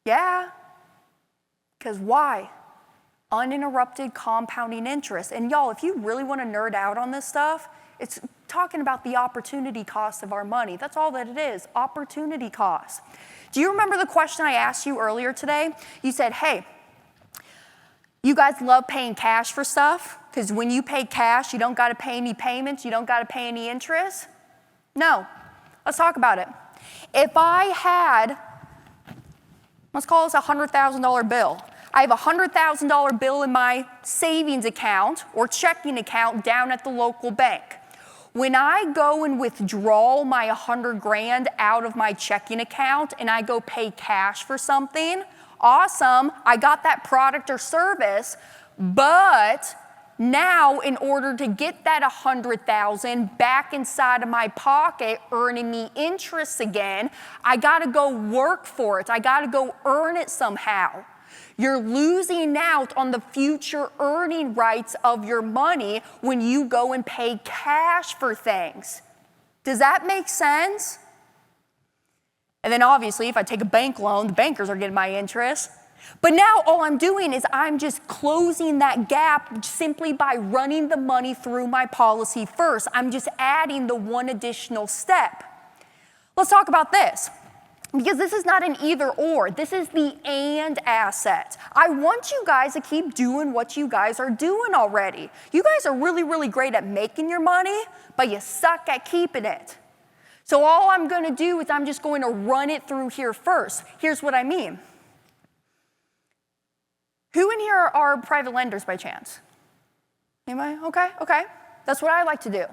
Yeah, because why? Uninterrupted compounding interest. And y'all, if you really want to nerd out on this stuff, it's talking about the opportunity cost of our money. That's all that it is, opportunity cost. Do you remember the question I asked you earlier today? You said, hey, you guys love paying cash for stuff? Because when you pay cash, you don't got to pay any payments, you don't got to pay any interest? No. Let's talk about it. If I had, let's call this a $100,000 bill. I have a $100,000 bill in my savings account or checking account down at the local bank. When I go and withdraw my 100 grand out of my checking account and I go pay cash for something, awesome, I got that product or service, But now, in order to get that $100,000 back inside of my pocket, earning me interest again, I gotta go work for it. I gotta go earn it somehow. You're losing out on the future earning rights of your money when you go and pay cash for things. Does that make sense? And then obviously, if I take a bank loan, the bankers are getting my interest. But now all I'm doing is I'm just closing that gap simply by running the money through my policy first. I'm just adding the one additional step. Let's talk about this, because this is not an either or. This is the and asset. I want you guys to keep doing what you guys are doing already. You guys are really, really great at making your money, but you suck at keeping it. So all I'm going to do is I'm just going to run it through here first. Here's what I mean. Who in here are private lenders by chance? Anybody? Okay. That's what I like to do.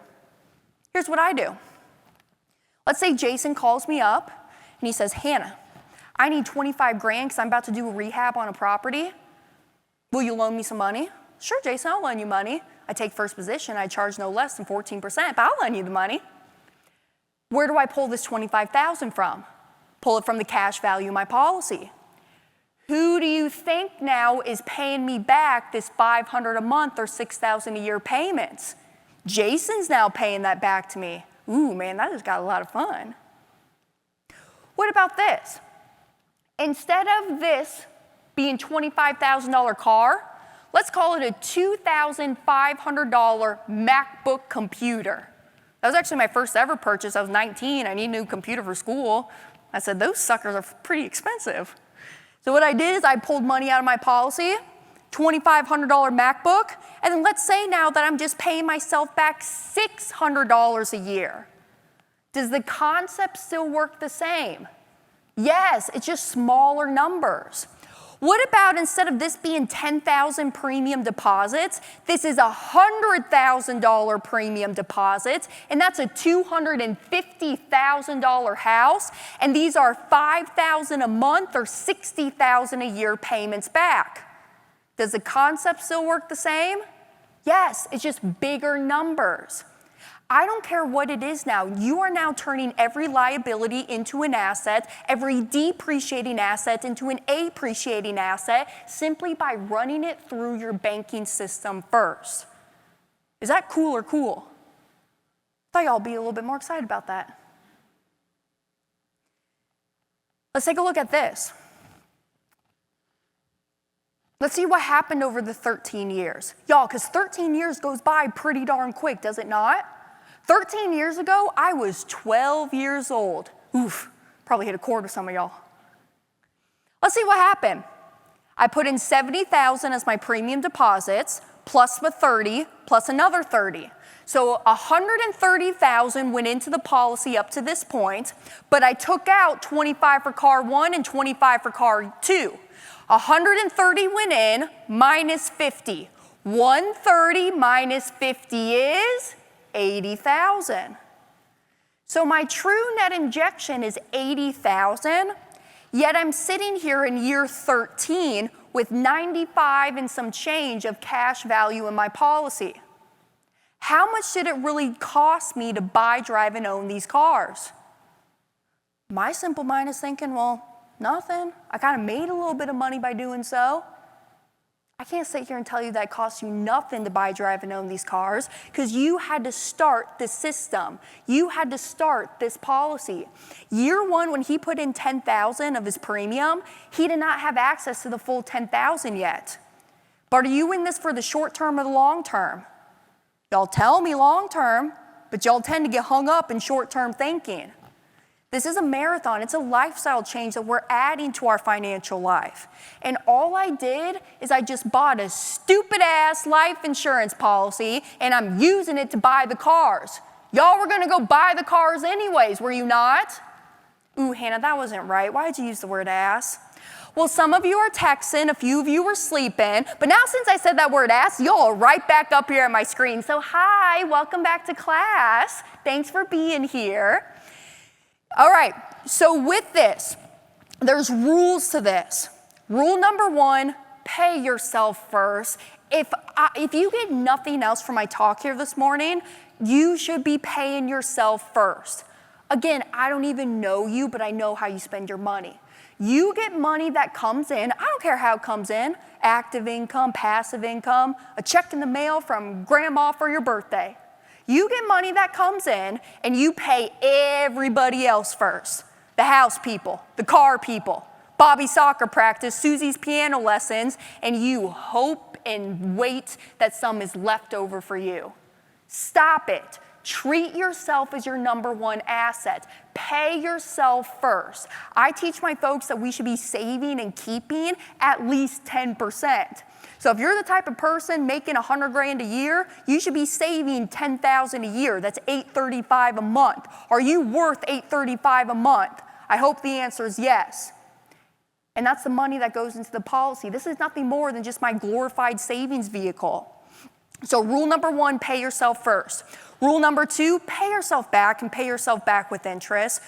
Here's what I do. Let's say Jason calls me up and he says, Hannah, I need 25 grand because I'm about to do a rehab on a property. Will you loan me some money? Sure, Jason, I'll loan you money. I take first position. I charge no less than 14%, but I'll lend you the money. Where do I pull this $25,000 from? Pull it from the cash value of my policy. Who do you think now is paying me back this $500 a month or $6,000 a year payments? Jason's now paying that back to me. Ooh, man, that just got a lot of fun. What about this? Instead of this being $25,000 car, let's call it a $2,500 MacBook computer. That was actually my first ever purchase. I was 19. I need a new computer for school. I said, those suckers are pretty expensive. So what I did is I pulled money out of my policy, $2,500 MacBook, and then let's say now that I'm just paying myself back $600 a year. Does the concept still work the same? Yes, it's just smaller numbers. What about instead of this being 10,000 premium deposits, this is $100,000 premium deposits, and that's a $250,000 house, and these are $5,000 a month or $60,000 a year payments back. Does the concept still work the same? Yes, it's just bigger numbers. I don't care what it is now. You are now turning every liability into an asset, every depreciating asset into an appreciating asset, simply by running it through your banking system first. Is that cool or cool? I thought y'all would be a little bit more excited about that. Let's take a look at this. Let's see what happened over the 13 years. Y'all, because 13 years goes by pretty darn quick, does it not? 13 years ago, I was 12 years old. Oof, probably hit a chord with some of y'all. Let's see what happened. I put in $70,000 as my premium deposits, plus the 30, plus another 30. So $130,000 went into the policy up to this point, but I took out 25 for car 1 and 25 for car 2. 130 went in, minus 50. 130 minus 50 is 80,000. So my true net injection is 80,000, yet I'm sitting here in year 13 with 95 and some change of cash value in my policy. How much did it really cost me to buy, drive, and own these cars? My simple mind is thinking, well, nothing. I kind of made a little bit of money by doing so. I can't sit here and tell you that it costs you nothing to buy, drive, and own these cars because you had to start this system. You had to start this policy. Year 1, when he put in $10,000 of his premium, he did not have access to the full $10,000 yet. But are you in this for the short term or the long term? Y'all tell me long term, but y'all tend to get hung up in short term thinking. This is a marathon. It's a lifestyle change that we're adding to our financial life. And all I did is I just bought a stupid-ass life insurance policy, and I'm using it to buy the cars. Y'all were going to go buy the cars anyways, were you not? Ooh, Hannah, that wasn't right. Why did you use the word ass? Well, some of you are texting, a few of you were sleeping, but now since I said that word ass, y'all are right back up here on my screen. So hi, welcome back to class. Thanks for being here. All right, so with this, there's rules to this. Rule number 1, pay yourself first. If you get nothing else from my talk here this morning, you should be paying yourself first. Again, I don't even know you, but I know how you spend your money. You get money that comes in, I don't care how it comes in, active income, passive income, a check in the mail from grandma for your birthday. You get money that comes in and you pay everybody else first. The house people, the car people, Bobby's soccer practice, Susie's piano lessons, and you hope and wait that some is left over for you. Stop it. Treat yourself as your number one asset. Pay yourself first. I teach my folks that we should be saving and keeping at least 10%. So if you're the type of person making $100,000 a year, you should be saving $10,000 a year. That's $835 a month. Are you worth $835 a month? I hope the answer is yes. And that's the money that goes into the policy. This is nothing more than just my glorified savings vehicle. So rule number 1, pay yourself first. Rule number 2, pay yourself back and pay yourself back with interest.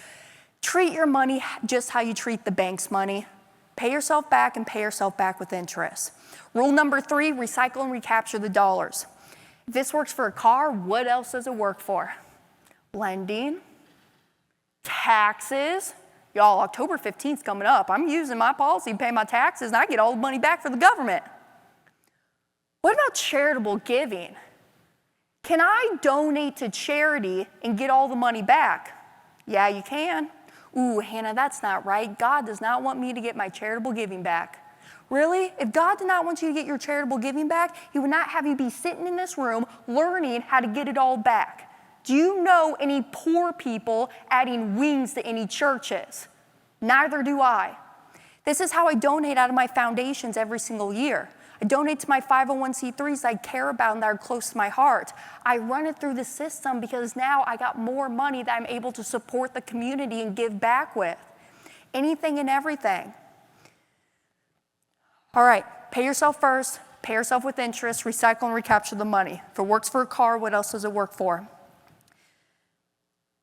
Treat your money just how you treat the bank's money. Pay yourself back and pay yourself back with interest. Rule number 3, recycle and recapture the dollars. If this works for a car, what else does it work for? Lending, taxes. Y'all, October 15th is coming up. I'm using my policy to pay my taxes and I get all the money back for the government. What about charitable giving? Can I donate to charity and get all the money back? Yeah, you can. Ooh, Hannah, that's not right. God does not want me to get my charitable giving back. Really? If God did not want you to get your charitable giving back, He would not have you be sitting in this room learning how to get it all back. Do you know any poor people adding wings to any churches? Neither do I. This is how I donate out of my foundations every single year. I donate to my 501c3s I care about and that are close to my heart. I run it through the system because now I got more money that I'm able to support the community and give back with. Anything and everything. All right, pay yourself first, pay yourself with interest, recycle and recapture the money. If it works for a car, what else does it work for?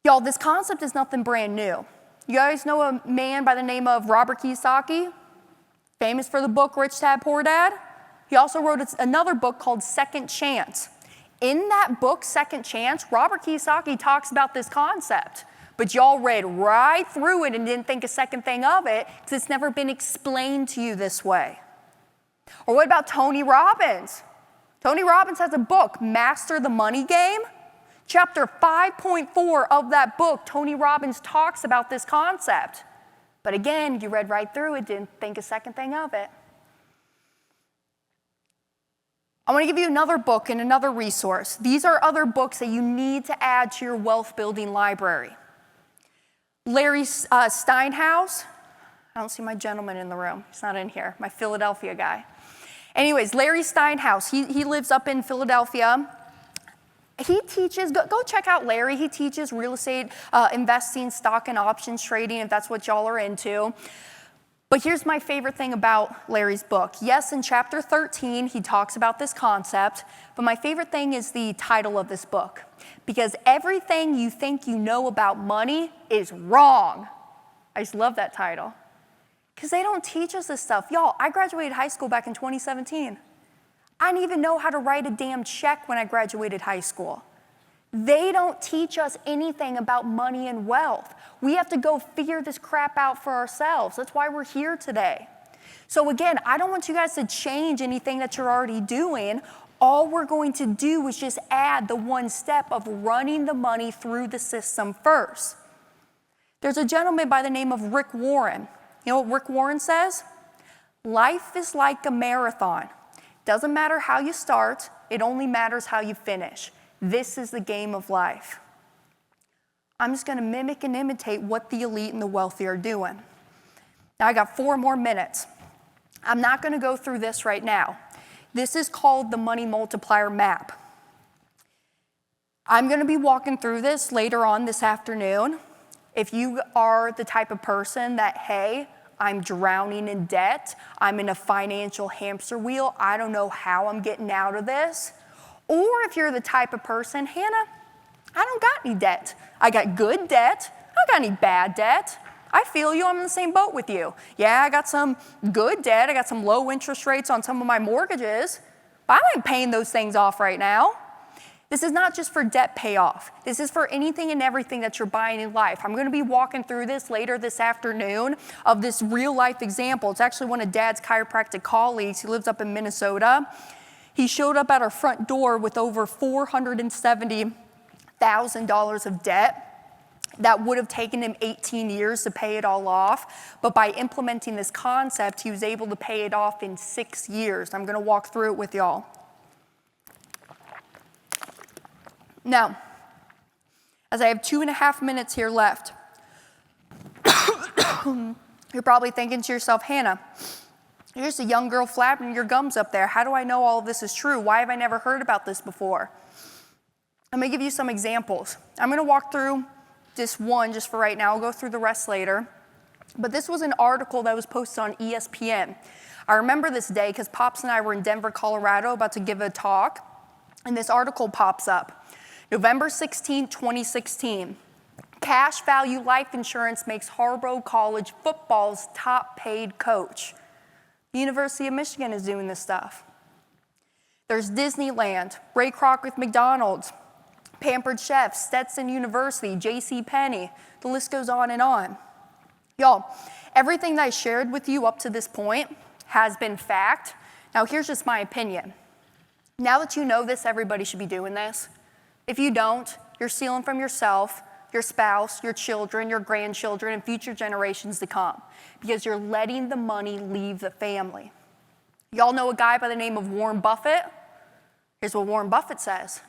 Y'all, this concept is nothing brand new. You guys know a man by the name of Robert Kiyosaki? Famous for the book Rich Dad, Poor Dad? He also wrote another book called Second Chance. In that book, Second Chance, Robert Kiyosaki talks about this concept. But y'all read right through it and didn't think a second thing of it because it's never been explained to you this way. Or what about Tony Robbins? Tony Robbins has a book, Master the Money Game. Chapter 5.4 of that book, Tony Robbins talks about this concept. But again, you read right through it, didn't think a second thing of it. I want to give you another book and another resource. These are other books that you need to add to your wealth building library. Larry Steinhaus. I don't see my gentleman in the room. He's not in here, my Philadelphia guy. Anyways, Larry Steinhaus, he lives up in Philadelphia. He teaches, go check out Larry. He teaches real estate investing, stock and options trading, if that's what y'all are into. But here's my favorite thing about Larry's book. Yes, in chapter 13, he talks about this concept, but my favorite thing is the title of this book. Because everything you think you know about money is wrong. I just love that title. Because they don't teach us this stuff. Y'all, I graduated high school back in 2017. I didn't even know how to write a damn check when I graduated high school. They don't teach us anything about money and wealth. We have to go figure this crap out for ourselves. That's why we're here today. So again, I don't want you guys to change anything that you're already doing. All we're going to do is just add the one step of running the money through the system first. There's a gentleman by the name of Rick Warren. You know what Rick Warren says? Life is like a marathon. Doesn't matter how you start, it only matters how you finish. This is the game of life. I'm just going to mimic and imitate what the elite and the wealthy are doing. Now I got 4 more minutes. I'm not going to go through this right now. This is called the Money Multiplier map. I'm going to be walking through this later on this afternoon. If you are the type of person that, hey, I'm drowning in debt, I'm in a financial hamster wheel, I don't know how I'm getting out of this. Or if you're the type of person, Hannah, I don't got any debt. I got good debt, I don't got any bad debt. I feel you, I'm in the same boat with you. Yeah, I got some good debt, I got some low interest rates on some of my mortgages, but I ain't paying those things off right now. This is not just for debt payoff. This is for anything and everything that you're buying in life. I'm gonna be walking through this later this afternoon of this real life example. It's actually one of Dad's chiropractic colleagues. He lives up in Minnesota. He showed up at our front door with over $470,000 of debt. That would have taken him 18 years to pay it all off. But by implementing this concept, he was able to pay it off in 6 years. I'm gonna walk through it with y'all. Now, as I have 2.5 minutes here left, you're probably thinking to yourself, Hannah, you're just a young girl flapping your gums up there. How do I know all of this is true? Why have I never heard about this before? I'm gonna give you some examples. I'm gonna walk through this one just for right now. I'll go through the rest later. But this was an article that was posted on ESPN. I remember this day because Pops and I were in Denver, Colorado, about to give a talk, and this article pops up. November 16, 2016, cash value life insurance makes Harborough College football's top paid coach. The University of Michigan is doing this stuff. There's Disneyland, Ray Kroc with McDonald's, Pampered Chef, Stetson University, JCPenney, the list goes on and on. Y'all, everything that I shared with you up to this point has been fact. Now here's just my opinion. Now that you know this, everybody should be doing this. If you don't, you're stealing from yourself, your spouse, your children, your grandchildren, and future generations to come, because you're letting the money leave the family. Y'all know a guy by the name of Warren Buffett? Here's what Warren Buffett says.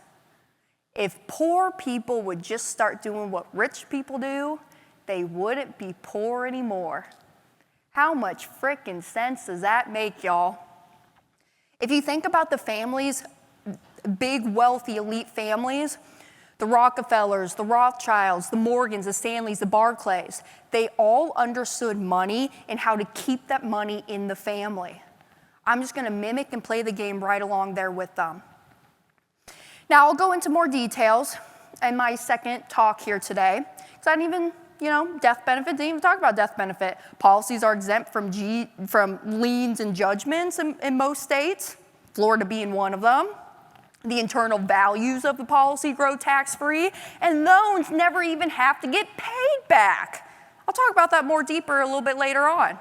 If poor people would just start doing what rich people do, they wouldn't be poor anymore. How much frickin' sense does that make, y'all? If you think about the families, big, wealthy, elite families, the Rockefellers, the Rothschilds, the Morgans, the Stanleys, the Barclays, they all understood money and how to keep that money in the family. I'm just gonna mimic and play the game right along there with them. Now, I'll go into more details in my second talk here today, because I didn't even, death benefit, didn't even talk about death benefit. Policies are exempt from liens and judgments in most states, Florida being one of them. The internal values of the policy grow tax-free, and loans never even have to get paid back. I'll talk about that more deeper a little bit later on.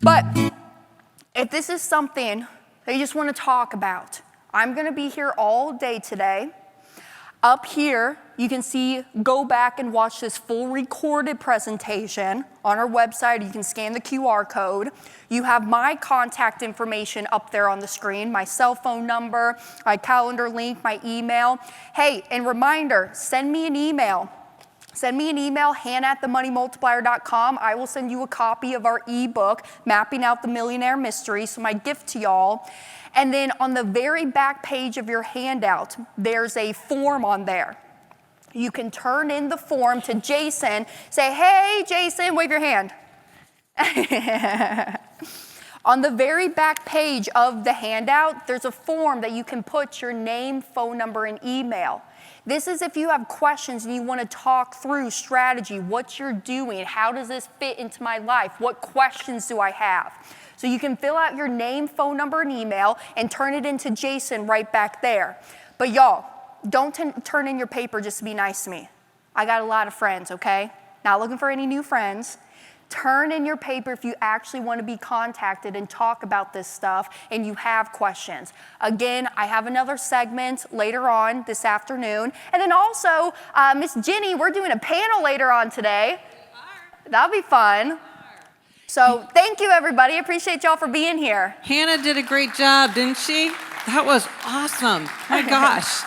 But if this is something that you just want to talk about, I'm going to be here all day today. Up here, you can see, go back and watch this full recorded presentation on our website. You can scan the QR code. You have my contact information up there on the screen, my cell phone number, my calendar link, my email. Hey, and reminder, send me an email. Send me an email, hannah@themoneymultiplier.com. I will send you a copy of our ebook, Mapping Out the Millionaire Mystery, so my gift to y'all. And then on the very back page of your handout, there's a form on there. You can turn in the form to Jason, say, hey, Jason, wave your hand. On the very back page of the handout, there's a form that you can put your name, phone number, and email. This is if you have questions and you want to talk through strategy, what you're doing, how does this fit into my life, what questions do I have? So you can fill out your name, phone number, and email and turn it into Jason right back there. But y'all, don't turn in your paper just to be nice to me. I got a lot of friends, okay? Not looking for any new friends. Turn in your paper if you actually want to be contacted and talk about this stuff and you have questions. Again, I have another segment later on this afternoon. And then also, Miss Jenny, we're doing a panel later on today. That'll be fun. So thank you, everybody. I appreciate y'all for being here. Hannah did a great job, didn't she? That was awesome. My gosh,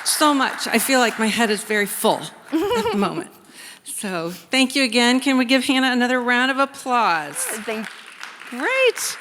so much. I feel like my head is very full at the moment. So thank you again. Can we give Hannah another round of applause? Thank you. Great.